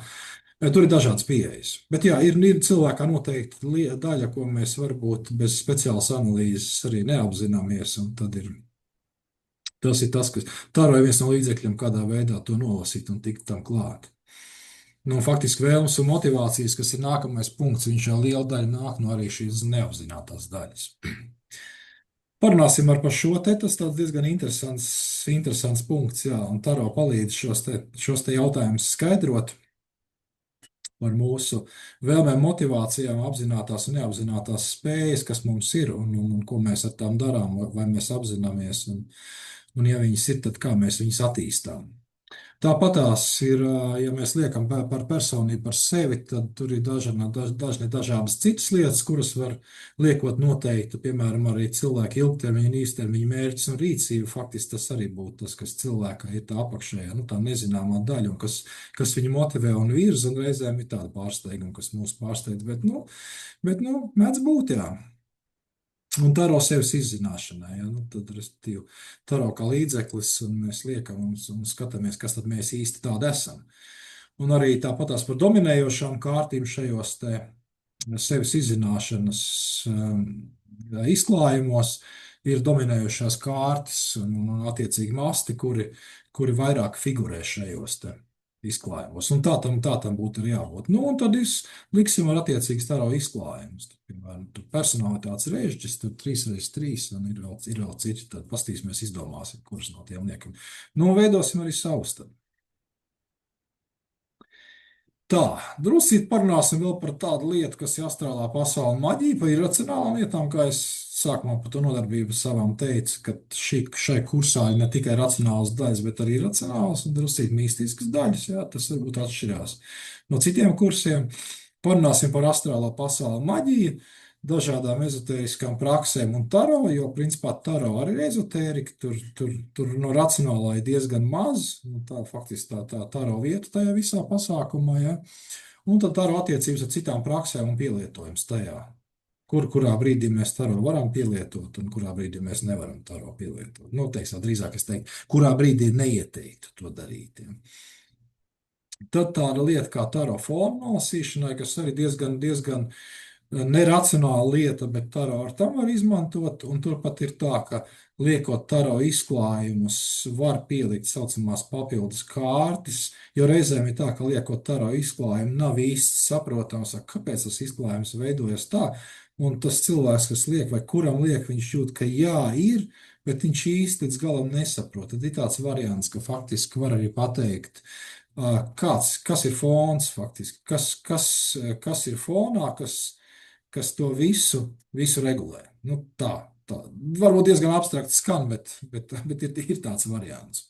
Tur ir dažādas pieejas. Bet jā, ir cilvēkā noteikti daļa, ko mēs varbūt bez speciālas analīzes arī neapzināmies, un tad ir. Tas ir tas, kas tāro ir viens no līdzekļiem, kādā veidā to nolasīt un tikt tam klāt. Faktiski vēlmes un motivācijas, kas ir nākamais punkts, viņš jau liela daļa nāk no arī šīs neapzinātās daļas. Parunāsim par šo te, tas tāds diezgan interesants punkts, jā, un Taro palīdz šos te jautājumus skaidrot par mūsu vēlmēm, motivācijām, apzinātās un neapzinātās spējas, kas mums ir un ko mēs ar tām darām, vai mēs apzināmies. Un ja viņas ir, tad kā mēs viņas attīstām. Tāpatās ir, ja mēs liekam par personību, par sevi, tad tur ir dažādas citas lietas, kuras var liekot noteikti, piemēram, arī cilvēka ilgtermiņa un īstermiņa mērķis un rīcība. Faktiski tas arī būtu tas, kas cilvēkā ir tā apakšējā, tā nezināmā daļa, un kas viņu motivē un virza, un reizēm ir tāda pārsteiguma, kas mūs pārsteidz, bet mēdz būt, jā. Un taro sevis izzināšanai, ja? Tad, respektīvi, taro kā līdzeklis, un mēs liekam un skatāmies, kas tad mēs īsti tādi esam. Un arī tāpatās par dominējošām kārtīm šajos te sevis izzināšanas izklājumos ir dominējošās kārtas un attiecīgi masti, kuri vairāk figurē šajos te izklājumos. Un tā tam būtu arī jābūt. Un tad liksim ar attiecīgi taro izklājumus. Piemēram, tur personalitātes režģis, tur 3x3 un ir vēl citi. Tad pastīsimies, izdomāsim, kurus no tiem liekam. Veidosim arī savus tad. Tā, drusīt parunāsim vēl par tādu lietu, kas ir astrālā pasaule maģija, par iracionālām lietām, kā es sākumā par to nodarbību savām teicu, ka šai kursā ir ne tikai racionālas daļas, bet arī racionālas un drusīt mīstiskas daļas, jā, tas varbūt atšķirās no citiem kursiem. Parunāsim par astrālā pasaule maģiju, dažādām ezotēriskām praksēm un taro, jo principā taro arī ir ezotērika, tur no racionālā ir diezgan maz, tā faktiski tā taro vieta tajā visā pasākumā, ja? Un tad taro attiecības ar citām praksēm un pielietojums tajā, kurā brīdī mēs taro varam pielietot un kurā brīdī mēs nevaram taro pielietot. Teiksim, drīzāk es teiktu, kurā brīdī neieteiktu to darīt. Ja? Tad tāda lieta kā taro fonu nolasīšanai, kas arī diezgan neracionāla lieta, bet taro ar tam var izmantot, un turpat ir tā, ka liekot taro izklājumus var pielikt saucamās papildus kārtas, jo reizēm ir tā, ka liekot taro izklājumu nav īsti saprotams, kāpēc tas izklājums veidojas tā, un tas cilvēks, kas liek vai kuram liek, viņš jūt, ka jā, ir, bet viņš īsti līdz galam nesaprot. Tad ir tāds variants, ka faktiski var arī pateikt, kas ir fons faktiski, kas ir fonā, kas to visu regulē. Tā. Varbūt diezgan abstrakti skan, bet ir tāds variants.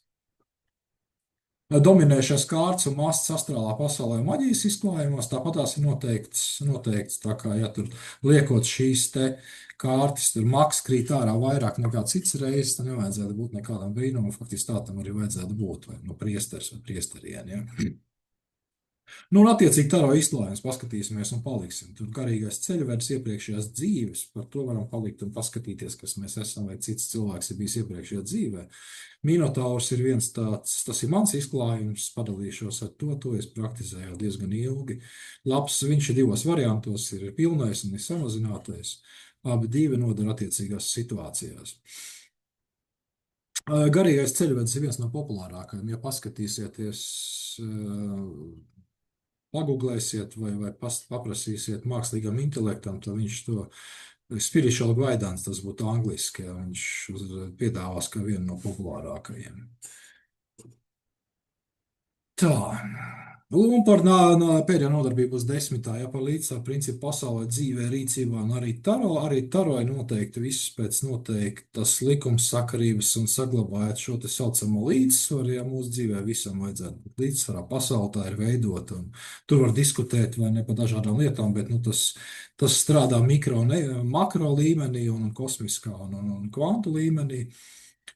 Dominējušās kārtas un masas astrālā pasaulē maģijas izklājumos, tāpatās ir noteikts, tā kā, ja tur liekot šīs te kārtas, tur maks krīt ārā vairāk nekā cits reizes, tad nevajadzētu būt nekādam brīnumam, faktiski tā tam arī vajadzētu būt, vai priesteris vai priesterieni, ja. Nu, un attiecīgi taro izklājums paskatīsimies un paliksim. Tur garīgais ceļvedis iepriekšējās dzīves, par to varam palikt un paskatīties, kas mēs esam, vai cits cilvēks ir bijis iepriekšējā dzīvē. Minotaurs ir viens tāds, tas ir mans izklājums, padalīšos ar to es praktizēju diezgan ilgi. Labs, viņš ir divos variantos, ir pilnais un ir samazinātais. Abi divi noder attiecīgās situācijās. Garīgais ceļvedis ir viens no populārākajiem. Ja paskatīsieties, pagooglēsiet vai paprasīsiet mākslīgam intelektam, tad viņš to spiritual guidance, tas būtu angliski, ja viņš piedāvās kā vienu no populārākajiem. Tā. Un par pēdējā nodarbību būs 10. Ja par līdzsvaru principu pasaulē, dzīvē, rīcībā un arī taro ir noteikti viss pēc noteiktas likumsakarības un saglabājot šo te saucamo līdzsvaru, ja mūsu dzīvē visam vajadzētu būt līdzsvarā, pasaulē tā ir veidota un tur var diskutēt vai ne par dažādām lietām, bet tas strādā makro līmenī un kosmiskā un kvantu līmenī.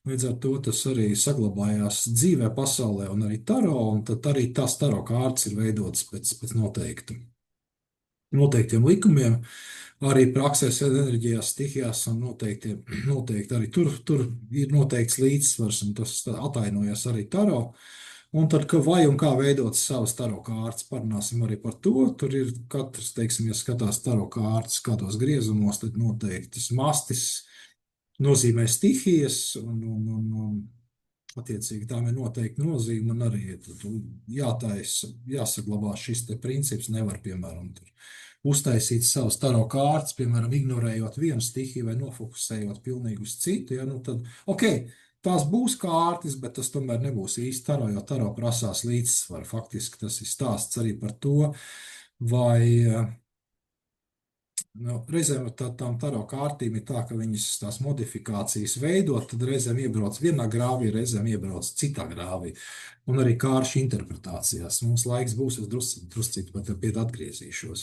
Līdz ar to tas arī saglabājās dzīvē, pasaulē un arī taro, un tad arī tās taro kārtas ir veidotas pēc noteiktiem likumiem, arī praksēs, enerģijās, stihijās un noteikti arī tur ir noteikts līdzsvars, un tas atainojas arī taro. Un tad, vai un kā veidot savas taro kārtas, parunāsim arī par to. Tur ir katrs, teiksim, ja skatās taro kārtas kādos griezumos, tad noteiktas mastis nozīmē stihijas, un attiecīgi tām ir noteikti nozīme, un arī jāsaglabā šis te princips, nevar, piemēram, uztaisīt savas taro kārtas, piemēram, ignorējot vienu stihiju vai nofokusējot pilnīgi uz citu, ja, nu tad, tās būs kārtas, bet tas tomēr nebūs īsti taro, jo taro prasās līdzsvaru. Faktiski tas ir stāsts arī par to, vai reizēm tām taro kārtīm ir tā, ka viņas tās modifikācijas veidot, tad reizēm iebrauc vienā grāvī, reizēm iebrauc citā grāvī. Un arī kāršu interpretācijās. Mums laiks būs, es druscīt pie tā atgriezīšos.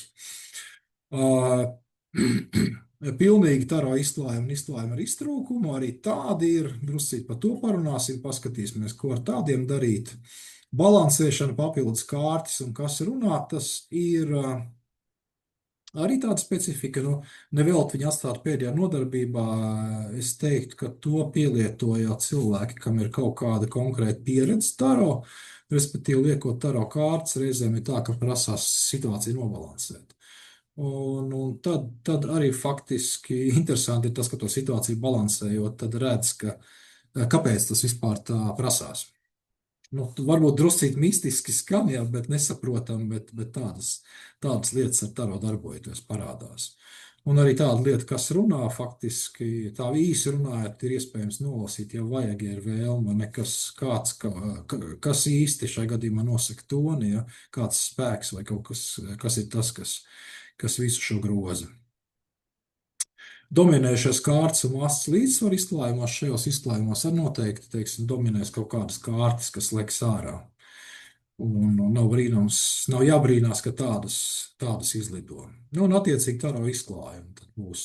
Pilnīgi taro izklājumi ar iztrūkumu, arī tādi ir, druscīt par to parunāsim, paskatīsimies, ko ar tādiem darīt. Balansēšana, papildus kārtas un kas runā, tas ir arī tāda specifika, nevelti viņi atstāt pēdējā nodarbībā. Es teiktu, ka to pielietoja cilvēki, kam ir kaut kāda konkrēta pieredze taro, respektīvi liekot taro kārtas, reizēm ir tā, ka prasās situāciju nobalansēt. Un tad arī faktiski interesanti ir tas, ka to situāciju balansējot, tad redz, kāpēc tas vispār tā prasās. Varbūt druscīt mistiski skan, jā, bet nesaprotam, bet tādas lietas ar taro darbojoties parādās. Un arī tāda lieta, kas runā, faktiski tā īsi runājot, ir iespējams nolasīt, ja vajag, ja ir vēlme, kas īsti šai gadījumā nosaka toni, ja, kāds spēks vai kaut kas ir tas, kas visu šo groza. Dominējušais kārtas un masas līdzsvaru izklājumos, šajos izklājumos ar noteikti, teiksim, dominēs kaut kādas kārtas, kas leks ārā. Un nav jābrīnās, ka tādas izlido. Un attiecīgi taro izklājumi. Tad būs,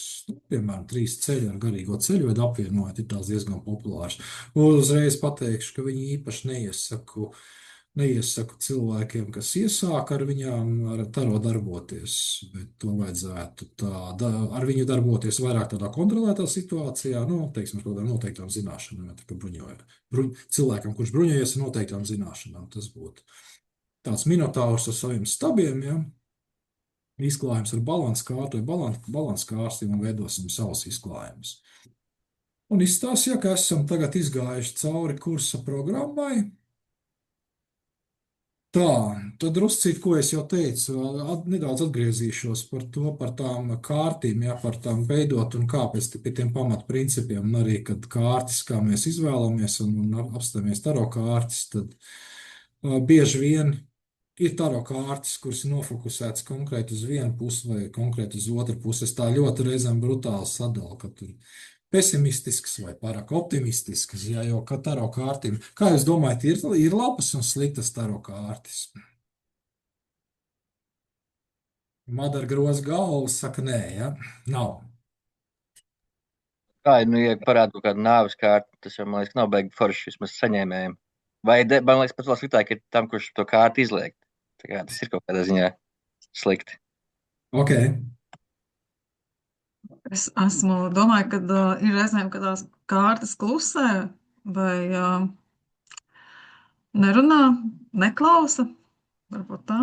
piemēram, 3 ceļi ar garīgo ceļvedu apvienojot, ir tās diezgan populārs. Uzreiz pateikšu, ka viņi īpaši neiesaku cilvēkiem, kas iesāk ar viņām ar taro darboties, bet to vajadzētu ar viņu darboties vairāk tādā kontrolētā situācijā, teiksim, ar kādām noteiktām zināšanām, cilvēkam, kurš bruņojies ar noteiktām zināšanām, tas būtu tāds minotaurs ar saviem stabiem, ja, izklājums ar balans kārtu vai balans kārstiem un veidosim savus izklājumus. Un izstāstīja, ka esam tagad izgājuši cauri kursa programmai. Tā, tad druscīt, ko es jau teicu, nedaudz atgriezīšos par tām kārtīm, ja, par tām veidot un kāpēc pie tiem pamatprincipiem, un arī, kad kārtas, kā mēs izvēlamies un apstāmies taro kārtas, tad bieži vien ir taro kārtas, kuras ir nofokusētas konkrēti uz vienu pusi vai konkrēti uz otru pusi. Es tā ļoti reizēm brutāli sadalu, ka tur pesimistisks vai pārāk optimistisks, ja, jo taro kārtīm, kā jūs domājat, ir labas un sliktas taro kārtas? Madara groza galvu, saka nē, ja? Nav. Kā, ja parāda kaut kādu nāves kārtu, tas jau, man liekas, nav beigi forši vismaz saņēmējiem. Vai, man liekas, pats vēl sliktāk ir tam, kurš to kārtu izliek. Tā kā tas ir kaut kādā ziņā slikti. Ok. Es domāju, ka ir reizēm, kad tās kārtas klusē vai nerunā, neklausa. Varbūt tā.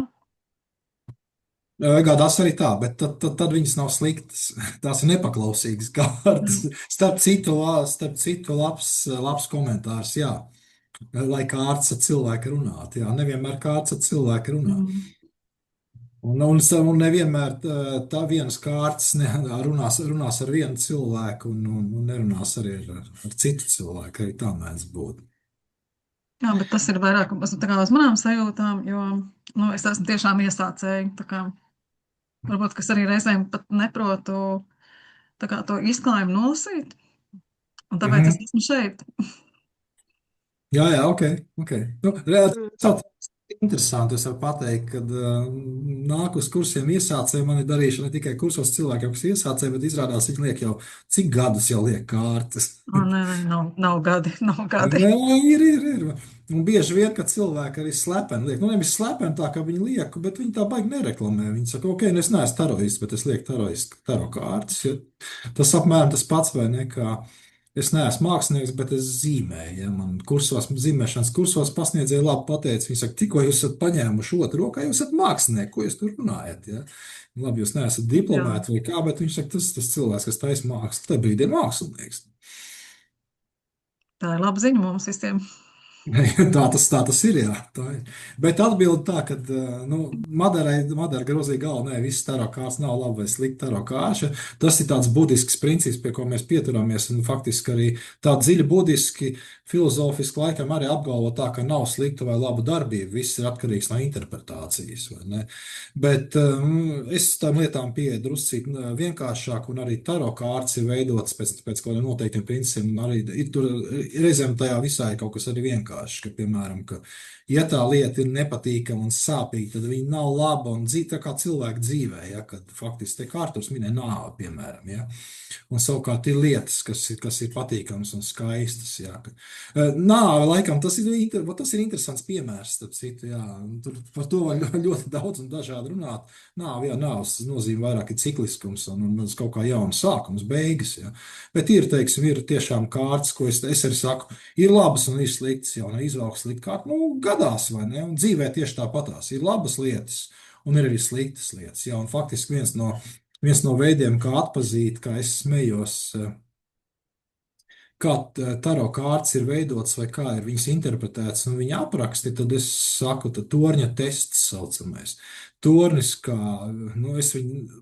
Gādās arī tā, bet tad viņas nav sliktas. Tās ir nepaklausīgas kārtas. Starp citu labs komentārs, jā. Lai kārtas ar cilvēku runāt, jā. Nevienmēr kārtas ar cilvēku runā. Un nevienmēr tā vienas kārtas runās ar vienu cilvēku un nerunās arī ar citu cilvēku. Arī tā mēdz būt. Jā, bet tas ir vairāk tā kā uz manām sajūtām, jo es esmu tiešām iesācēji. Tā kā varbūt, kas arī reizēm pat neprotu tā kā to izklājumu nolasīt. Un tāpēc es esmu šeit. Jā, ok. Nu, interesanti, es varu pateikt, ka nāk uz kursiem iesācēji, man ir darīšana ne tikai kursos cilvēkiem, kas iesācēji, bet izrādās viņi liek jau, cik gadus jau liek kārtas. Nē, nav gadi. Nē, ir. Un bieži vien, kad cilvēki arī slepeni liek, nevis slepeni tā, ka viņi liek, bet viņi tā baigi nereklamē. Viņi saka, ok, es neesmu taroists, bet es lieku taro kārtas. Ja? Tas apmēram tas pats vai ne, kā es neesmu mākslinieks, bet es zīmēju. Ja? Man zīmēšanas kursos pasniedzēja labi pateica, viņi saka, tikko jūs esat paņēmuši otru rokā, jūs esat mākslinieki, ko jūs tur runājat? Ja? Labi, jūs neesat diplomēti vai kā, bet viņš saka, tas cilvēks, kas taisa mākslu, tajā brīdī ir mākslinieks. Tā ir laba ziņa mums visiem. Tā tas ir, jā. Tā ir. Bet atbildi tā, ka Madara grozīja galvu, nē, viss taro kārts nav labi vai slikti taro kārša. Tas ir tāds budisks princips, pie ko mēs pieturāmies, un faktiski arī tā dziļi budiski, filozofiski laikam arī apgalvo tā, ka nav slikta vai laba darbība, viss ir atkarīgs no interpretācijas, vai ne? Bet es tām lietām pieeju druscīt vienkāršāk, un arī taro kārts ir veidots pēc kādiem noteiktiem principiem, un arī ir tur reizēm tajā visā ir kaut kas arī vienkārši. Ka, piemēram, ja tā lieta ir nepatīkama un sāpīga, tad viņa nav laba un tā kā cilvēka dzīvē, ja, kad faktiski te Kārturs minē nāvi, piemēram, ja. Un savukārt ir lietas, kas ir patīkamas un skaistas, ja. Nāve, laikam, tas ir interesants piemērs, starp citu, jā. Tur par to var ļoti daudz un dažādi runāt. Nāves nozīme vairāk ir cikliskums un kaut kā jauns sākums, beigas, ja. Bet ir tiešām kārtas, ko es arī saku, ir labas un ir sliktas, jau neizvelk slikti kārtu, gadās, vai ne? Un dzīvē tieši tāpatās. Ir labas lietas un ir arī sliktas lietas. Jā, un faktiski viens no veidiem, kā atpazīt, kā es smējos, kā taro kārtas ir veidotas vai kā ir viņas interpretētas un viņa apraksti, tad es saku, tad torņa tests saucamais. Tornis, kā,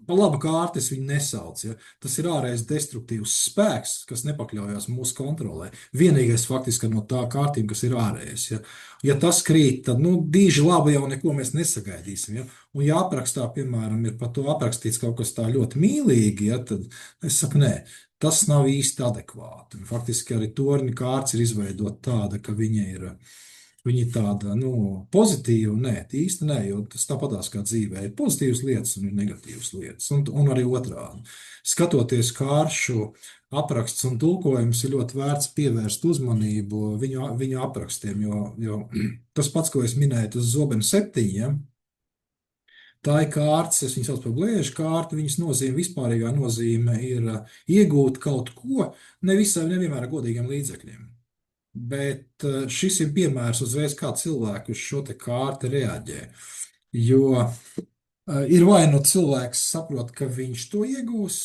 pa labu kārti es viņu nesaucu, ja? Tas ir ārējais destruktīvs spēks, kas nepakļaujās mūsu kontrolē. Vienīgais faktiski no tā kārtība, kas ir ārējais, ja? Ja tas krīt, tad, dīži labi jau neko mēs nesagaidīsim, ja? Un ja aprakstā, piemēram, ir par to aprakstīts kaut kas tā ļoti mīlīgi, ja? Tad es saku, nē, tas nav īsti adekvāti. Un faktiski arī torņa kārts ir izveidota tāda, ka viņa ir tāda, pozitīva, nē, īsti nē, jo tas tāpatās kā dzīvē ir pozitīvas lietas un ir negatīvas lietas, un arī otrādi. Skatoties kāršu apraksts un tulkojums, ir ļoti vērts pievērst uzmanību viņu aprakstiem, jo tas pats, ko es minēju, tas zobenu 7, ja? Tā ir kārtas, es viņu sauc par blēžu kārtu, viņas nozīme, vispārīgā nozīme ir iegūt kaut ko, nevienmēr ar godīgiem līdzekļiem. Bet šis ir piemērs uzreiz, kā cilvēki uz šo te kārti reaģē. Jo ir vai nu cilvēks saprot, ka viņš to iegūs,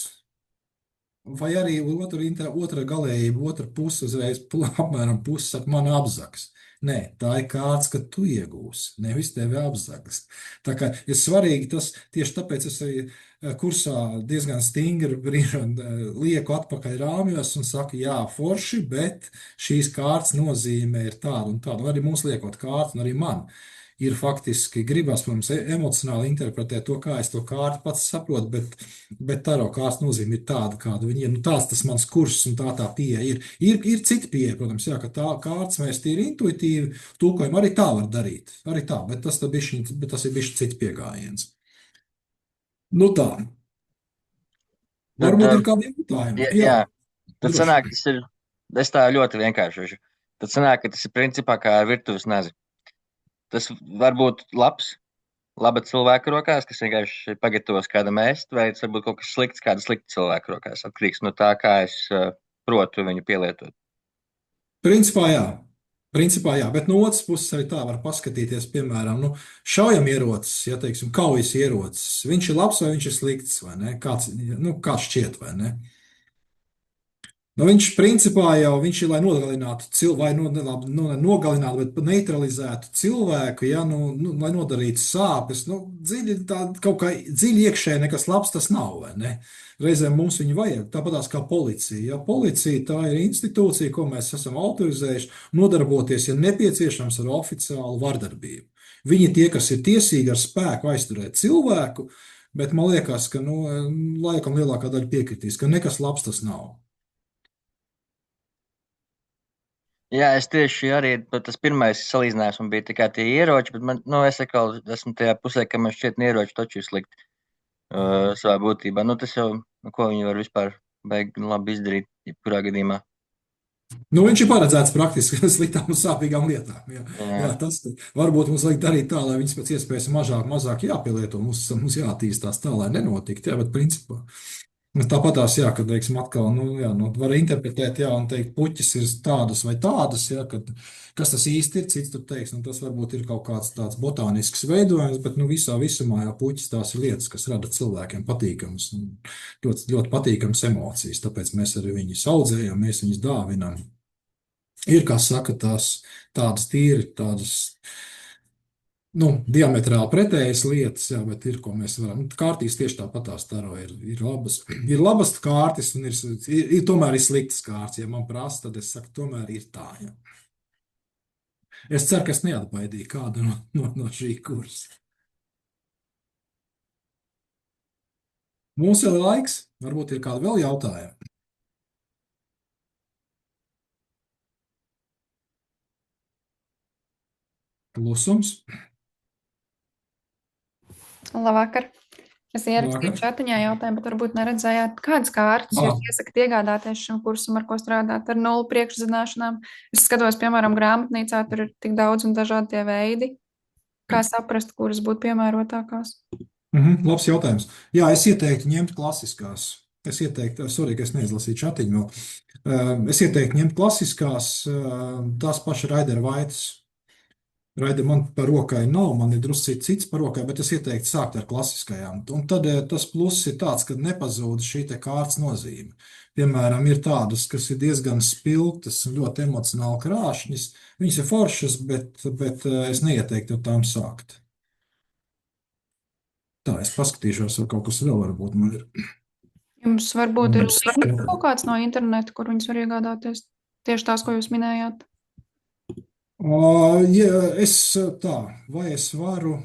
vai arī otra galējība, otra puse uzreiz, apmēram puse saka, man apzaks. Nē, tā ir kārts, ka tu iegūsi, nevis tevi apzagas. Tā kā ir svarīgi tas, tieši tāpēc es arī kursā diezgan stingri brīžam lieku atpakaļ rāmjos un saku, jā, forši, bet šīs kārtas nozīme ir tāda un tāda. Un arī mums liekot kārtu, un arī man ir faktiski gribas, protams, emocionāli interpretēt to, kā es to kārtu pats saprotu, bet taro kārtas nozīme ir tāda, kāda viņa ir. Tāds tas mans kurs un tā pieeja ir. Ir cita pieeja, protams, jā, ka tā kārtas mēs tīri intuitīvi tulkojam, arī tā var darīt. Arī tā, bet tas ir bišķi cits piegājiens. Tā. Varbūt ir kādi jautājumi. Jā. Tad sanāk, es tā ļoti vienkāršošu. Tad sanāk, ka tas ir principā kā virtuves nazi. Tas var būt labs, laba cilvēka rokās, kas vienkārši pagatavos kādam ēst, vai tas varbūt kaut kas slikts, kāda slikta cilvēka rokās. Atkarīgs no tā, kā es protu viņu pielietot. Principā jā. Principā jā, bet no otras puses arī tā var paskatīties, piemēram, šaujamierocis, ja teiksim, kaujas ierocis. Viņš ir labs vai viņš ir slikts, vai ne? Kāds šķiet, vai ne? Viņš principā jau viņš ir, lai nogalinātu cilvēku, nogalinātu, bet neutralizētu cilvēku, ja, lai nodarītu sāpes. Kaut kā dziļi iekšēji nekas labs tas nav, vai ne? Reizēm mums viņu vajag, tāpatās kā policija. Ja, policija tā ir institūcija, ko mēs esam autorizējuši nodarboties, ja nepieciešams, ar oficiālu vardarbību. Viņi tie, kas ir tiesīgi ar spēku aizturēt cilvēku, bet man liekas, ka laikam lielākā daļa piekritīs, ka nekas labs tas nav. Jā, es tieši arī tas pirmais salīdzinājums man bija tikai tie ieroči, bet es atkal esmu tajā pusē, ka man šķiet ieroči taču ir slikti savā būtībā. Tas jau, ko viņi var vispār beigt labi izdarīt, jebkurā gadījumā. Viņš ir paredzēts praktiski sliktām un sāpīgām lietām. Jā, tas varbūt mums vajag darīt tā, lai viņas pēc iespējas mazāk jāpielieto. Mums jāattīstās tā, lai nenotiktu, bet principā. Tāpatās, jā, kad, teiksim, atkal, var interpretēt, jā, un teikt, puķis ir tādas vai tādas, jā, kas tas īsti ir, cits tur teiks, tas varbūt ir kaut kāds tāds botānisks veidojums, bet, visā visumā, jā, puķis tās ir lietas, kas rada cilvēkiem patīkamas, ļoti, ļoti patīkamas emocijas, tāpēc mēs arī viņus audzējam, mēs viņus dāvinam. Ir, kā saka, tādas tīri, tādas, diametrāli pretējas lietas, jā, bet ir, ko mēs varam. Kārtīs tieši tāpatās taro ir labas kārtis un ir tomēr ir sliktas kārtas. Ja man prasa, tad es saku, tomēr ir tā, jā. Es ceru, ka es neatbaidīju kādu no šī kursa. Mums vēl ir laiks, varbūt ir kādi vēl jautājumi. Klusums. Labvakar. Es ierakstīju čatiņā jautājumu, bet varbūt neredzējāt, kādas kārtas jūs iesakāt iegādāties šim kursam, ar ko strādāt ar 0 priekšzināšanām. Es skatos, piemēram, grāmatnīcā, tur ir tik daudz un dažādi tie veidi. Kā saprast, kuras būtu piemērotākās? Labs jautājums. Jā, es ieteiktu ņemt klasiskās. Sorry, ka es neizlasīju čatiņu vēl. Es ieteiktu ņemt klasiskās, tās paši Raider Vaitas. Raida man par rokai nav, man ir drusku cits par rokai, bet es ieteiktu sākt ar klasiskajām. Un tad tas pluss ir tāds, ka nepazūd šī te kārtas nozīme. Piemēram, ir tādas, kas ir diezgan spilgtas un ļoti emocionāli krāšņas. Viņas ir foršas, bet es neieteiktu ar tām sākt. Tā, es paskatīšos, vai kaut kas vēl varbūt man ir. Jums varbūt ir kaut kāds no interneta, kur viņas var iegādāties? Tieši tās, ko jūs minējāt? Vai es varu,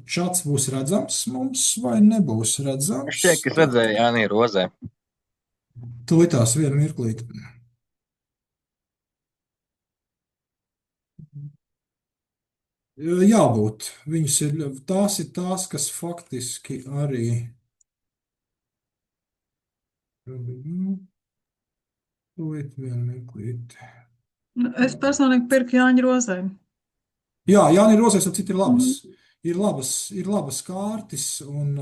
čats būs redzams mums vai nebūs redzams? Šķiet, ka es redzēju Jānī Rozē. Tūlītās vienu mirklīt. Jābūt. Tās ir tās, kas faktiski arī. Tūlīt vienu mirklīt. Es personīgi pirku Jāņa Rozē. Jā, Jāņa Rozē, ap citu ir labas. Ir labas kārtis, un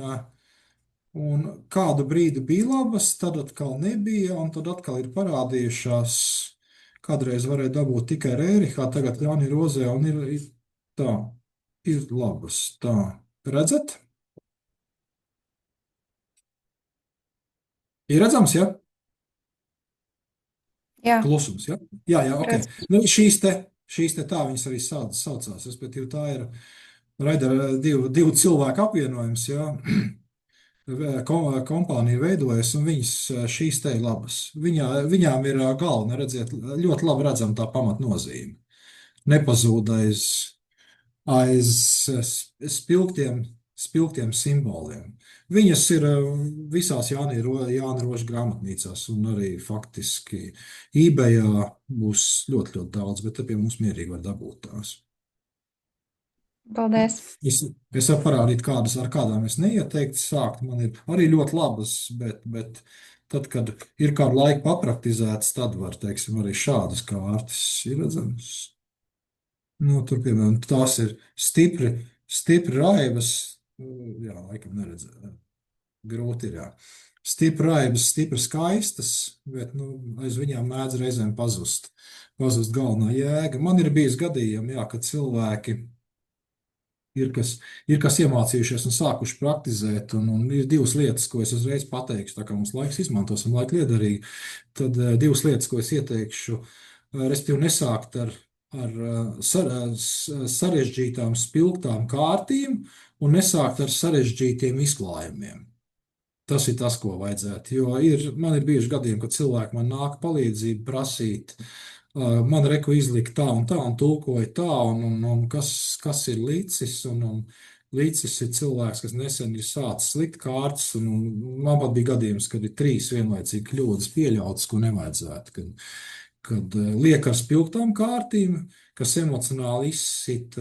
kādu brīdi bija labas, tad atkal nebija, un tad atkal ir parādījušās, kādreiz varēja dabūt tikai Rērihā, tagad Jāņa Rozē, un ir labas. Tā, redzat? Ir redzams, ja? Jā. Klusums, ja? Jā, ok. Šīs te tā viņas arī saucās, respektīvi tā ir Raidera divu cilvēku apvienojums, ja? Kompānija veidojas, un šīs te ir labas. Viņām ir galvena, redziet, ļoti labi redzam tā pamatnozīme. Nepazūd aiz spilgtiem simboliem. Viņas ir visās Jāņa Roža grāmatnīcās, un arī faktiski eBayā būs ļoti, ļoti daudz, bet te pie mums mierīgi var dabūt tās. Paldies. Es varu parādīt, ar kādām es neieteiktu sākt. Man ir arī ļoti labas, bet tad, kad ir kādu laiku papraktizēts, tad var, teiksim, arī šādas kārtas ir redzams. Tur, piemēram, tās ir stipri stipri raibas, jā, laikam neredzēju, grūti ir, jā. Stipri raibas, stipri skaistas, bet, aiz viņām mēdz reizēm pazust galvenā jēga. Man ir bijis gadījumi, jā, ka cilvēki ir kas iemācījušies un sākuši praktizēt, un ir divas lietas, ko es uzreiz pateikšu, tā kā mums laiks izmantosim, laika liederīgi, tad divas lietas, ko es ieteikšu, respektīvi nesākt ar sarežģītām, spilgtām kārtīm un nesākt ar sarežģītiem izklājumiem. Tas ir tas, ko vajadzētu, jo man ir bijuši gadījumi, kad cilvēki man nāk palīdzību prasīt, man reku izlikt tā, un tulkoja tā, un kas ir līdzis, un līdzis ir cilvēks, kas nesen ir sācis likt kārtas, un man pat bija gadījums, kad ir 3 vienlaicīgi kļūdas pieļautas, ko nevajadzētu, kad liek ar spilgtām kārtīm, kas emocionāli izsit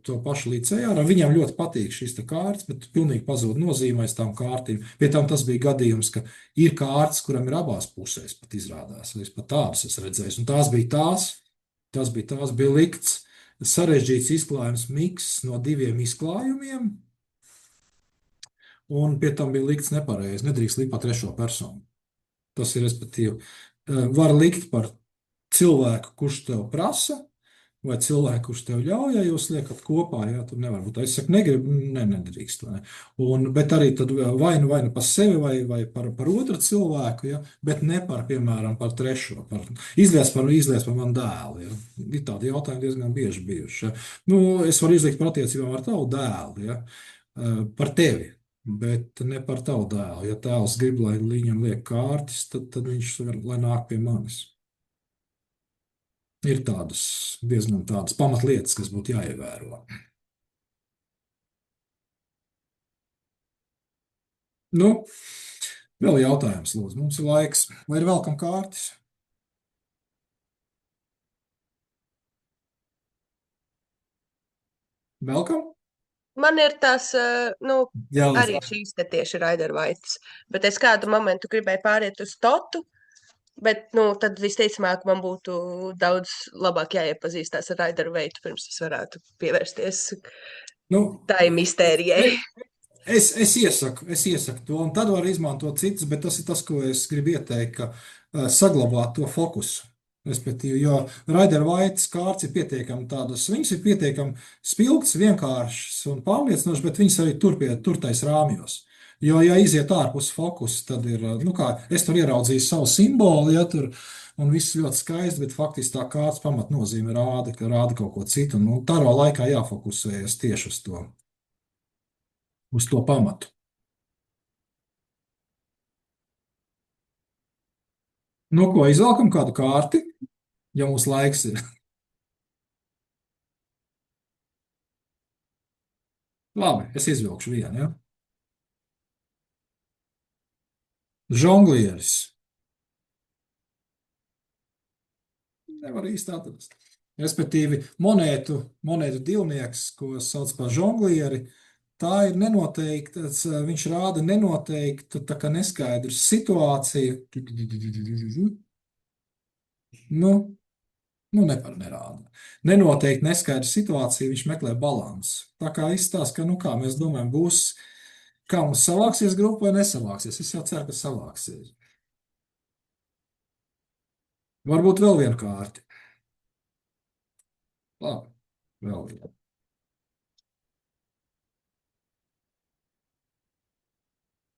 to pašu līdzējā, un viņam ļoti patīk šīs kārtas, bet pilnīgi pazūd nozīmēs tām kārtīm. Pie tam tas bija gadījums, ka ir kārtas, kuram ir abās pusēs pat izrādās. Es pat tādas esmu redzējis. Un tās bija likts sarežģīts izklājums miks no 2 izklājumiem, un pie tam bija likts nepareizi. Nedrīkst likt pa 3. personu. Tas ir, respektīvi, var likt par cilvēku, kurš tev prasa, vai cilvēku, kurš tev ļauj, ja jūs liekat kopā, jā, tur nevar būt. Es saku, negribu, nedrīkst. Bet arī tad vai nu par sevi, vai par otru cilvēku, jā, bet ne par, piemēram, par 3. Izliec par manu dēlu. Jā. Ir tādi jautājumi diezgan bieži bijuši. Jā. Es varu izlikt par attiecībām ar tavu dēlu, jā, par tevi, bet ne par tavu dēlu. Ja tēls grib, lai viņam liek kārtas, tad viņš var, lai nāk pie manis. Ir diezgan tādas pamatlietas, kas būtu jāievēro. Vēl jautājums, lūdzu. Mums ir laiks. Vai ir vēl kam kārtas? Vēl kam? Man ir tās, arī šīs te tieši Rider-Waite, bet es kādu momentu gribēju pāriet uz Totu, bet, tad visticamāk man būtu daudz labāk jāiepazīstās ar Rider-Waite, pirms es varētu pievērsties tai mistērijai. Es iesaku to, un tad var izmantot citus, bet tas ir tas, ko es gribu ieteikt, ka saglabāt to fokusu. Respektīvi, jo Rider-Waite kārtas ir pietiekami tādas, viņas ir pietiekami spilgtas, vienkāršas un pārliecinošas, bet viņas arī turtais rāmjos. Jo, ja iziet ārpus fokusa, tad ir, es tur ieraudzīju savu simbolu, ja tur, un viss ļoti skaisti, bet faktiski tā kārtas pamatnozīme rāda kaut ko citu, un taro laikā jāfokusējas tieši uz to pamatu. Ko, izvelkam kādu kārti, ja mums laiks ir. Labi, es izvilkšu vienu, ja? Žonglieris. Nevar īsti atrast. Respektīvi, monētu divnieks, ko sauc par žonglieri, tā ir nenoteikta, viņš rāda nenoteiktu, tā kā neskaidru situāciju. Nerāda. Nenoteikti neskaidru situāciju, viņš meklē balansu. Tā kā izstāsta, ka, kā mēs domājam, būs, kā mums savāksies grupa vai nesavāksies. Es jau ceru, ka savāksies. Varbūt vēl vienu kārti. Labi, vēl vienu.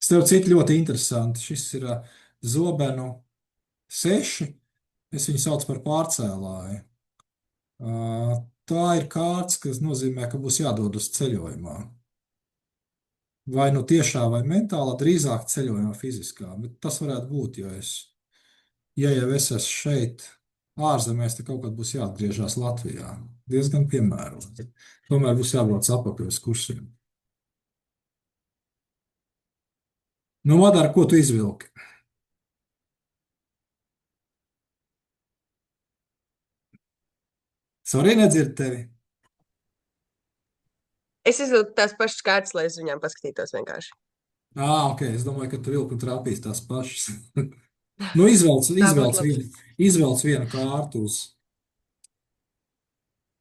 Starp citu ļoti interesanti. Šis ir zobenu 6. Es viņu saucu par pārcēlāju. Tā ir kārts, kas nozīmē, ka būs jādod uz ceļojumā. Vai tiešā vai mentālā, drīzāk ceļojumā fiziskā. Bet tas varētu būt, ja jau es esmu šeit ārzemēs, tad kaut kad būs jāatgriežās Latvijā. Diezgan piemēroti. Tomēr būs jābrauc atpakaļ uz kursiem. Madara, ko tu izvilki? Sorry, nedzird tevi. Es izvilku tās pašas kārtas, lai es viņām paskatītos vienkārši. Ok, es domāju, ka tu vilki un trāpīs tās pašas. Izvelc vienu kārtu uz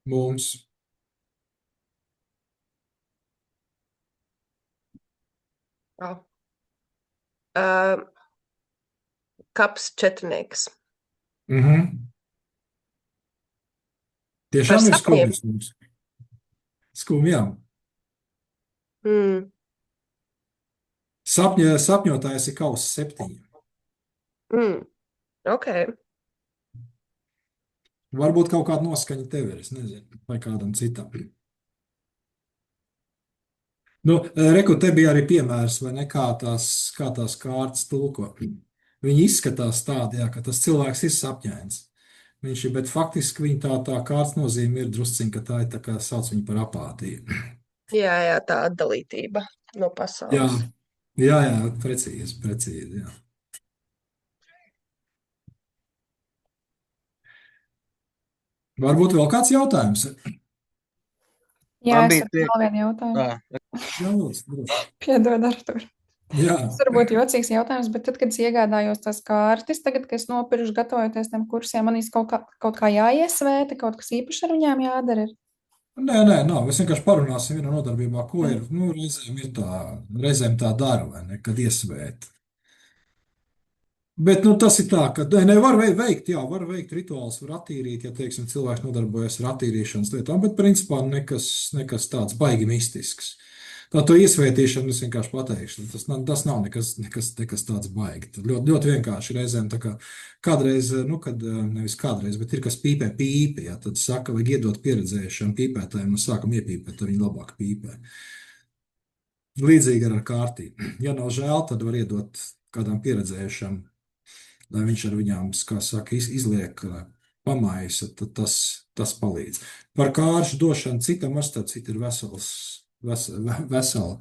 mums. Oh. Uh, kaps četrnieks. Tiešām Par ir sapņiem. skumjas mums. Skumjām. Mm. Sapņotājs ir kauss 7. Ok. Varbūt kaut kāda noskaņa tev ir, es nezinu, vai kādam citam. Nu, reku, te bija arī piemērs, vai ne, kā tās kārtas tulko. Viņi izskatās tādi, jā, ka tas cilvēks ir sapņains. Viņš ir, bet faktiski viņa tā kārtas nozīme ir drusciņ, ka tā ir tā kā sauc viņu par apātiju. Jā, tā atdalītība no Jā, pasaules. jā, precīzi, jā. Varbūt vēl kāds jautājums? Jā, Man es bija varu vēl vienu jautājumu. Jā, lūdzu. Piedod, Artur. Jā. Tas varbūt jocīgs jautājums, bet tad, kad es iegādājos tās kārtas, tagad, kad es nopirkšu gatavojoties tiem kursiem, man kaut kā jāiesvēta, kaut kas īpaši ar viņām jādara ir. Nē, nav. Mēs vienkārši parunāsim vienā nodarbībā, ko ir. Nu, reizēm tā dara, vai ne, kad iesvēt. Bet tas ir tā, ka var veikt rituālus, var attīrīt, ja, teiksim, cilvēks nodarbojas ar attīrīšanas lietām, bet principā nekas tāds baigi mistisks. To iesvētīšanu es vienkārši pateikšu. Tas nav nekas tāds baigi. Tad ļoti vienkārši reizēm tā kā kādreiz, nevis kādreiz, bet ir kas pīpē pīpi, ja, tad saka, vajag iedot pieredzējušiem pīpētājiem, sākam iepīpēt, tad viņi labāk pīpē. Līdzīgi ar kārtību. Ja nav žēl, tad var iedot kādām pieredzējušām, lai viņš ar viņām, kā saka, izliek pamaisa, tad tas palīdz. Par kāršu došanu citam ar starp citu ir vesela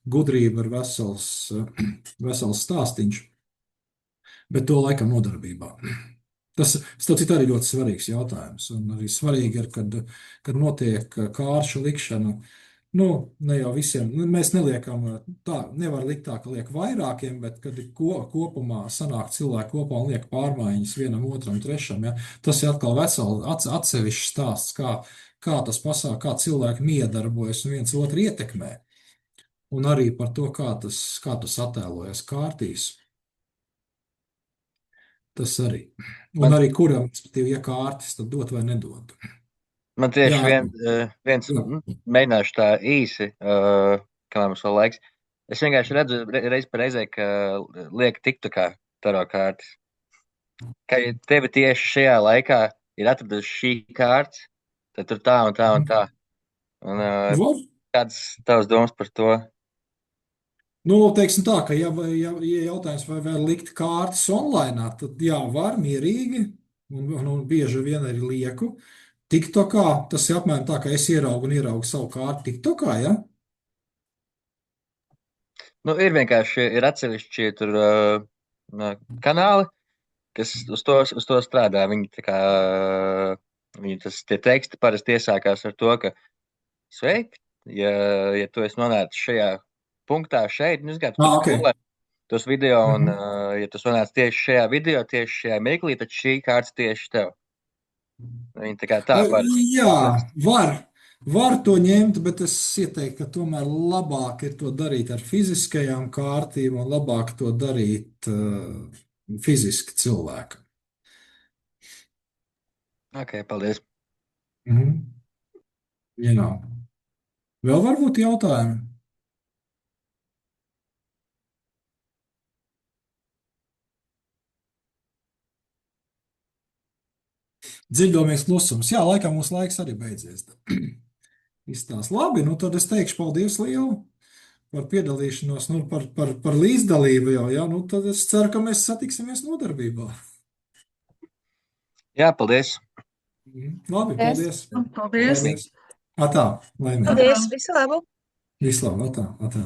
gudrība, ir vesels stāstiņš, bet to laikam nodarbībā. Tas, starp citu, arī ļoti svarīgs jautājums, un arī svarīgi ir, kad notiek kāršu likšana. Ne jau visiem, mēs neliekam tā, nevar likt tā, ka liek vairākiem, bet kad kopumā sanāk cilvēki kopā un liek pārmaiņas vienam, otram, trešam, ja, tas ir atkal atsevišķs stāsts, kā tas pasāk, kā cilvēki miedarbojas un viens otru ietekmē, un arī par to, kā tas attēlojas kārtīs. Tas arī. Un arī kuram, ja kārtis, tad dot vai nedot. Man tieši viens mēģināšu tā īsi, kamēr mums vēl laiks. Es vienkārši redzu reiz par reizē, ka liek TikTokā taro kārtas. Ka tevi tieši šajā laikā ir atradusi šī kārtas, tad tur tā un tā un tā. Un, kādas tavas domas par to? Teiksim tā, ka ja jautājums vai likt kārtas online, tad jā, var mierīgi, un bieži vien arī lieku. TikTokā tas ir apmēram tā, ka es ieraugu savu kārtu TikTokā, ja? Ir vienkārši atsevišķi tur kanāli, kas uz to strādā. Tie teksti parasti iesākās ar to, ka sveiki, ja tu esi nonācis šajā punktā šeit, Okay. tos video, un ja tu nonāc tieši šajā video, tieši šajā mirklī, tad šī kārta tieši tev. Viņi tā Jā, var to ņemt, bet es ieteiktu, ka tomēr labāk ir to darīt ar fiziskajām kārtīm un labāk to darīt fiziski cilvēkam. Ok, paldies. Jā. Vēl varbūt jautājumi? Dziļdomīgs klusums. Jā, laikam mūsu laiks arī beidzies. Izstāst labi, tad es teikšu paldies lielu par piedalīšanos, par līdzdalību jau, jā, tad es ceru, ka mēs satiksimies nodarbībā. Jā, paldies. Labi, paldies. Paldies. Atā, laimīgi. Paldies, visu labu. Visu labu, atā.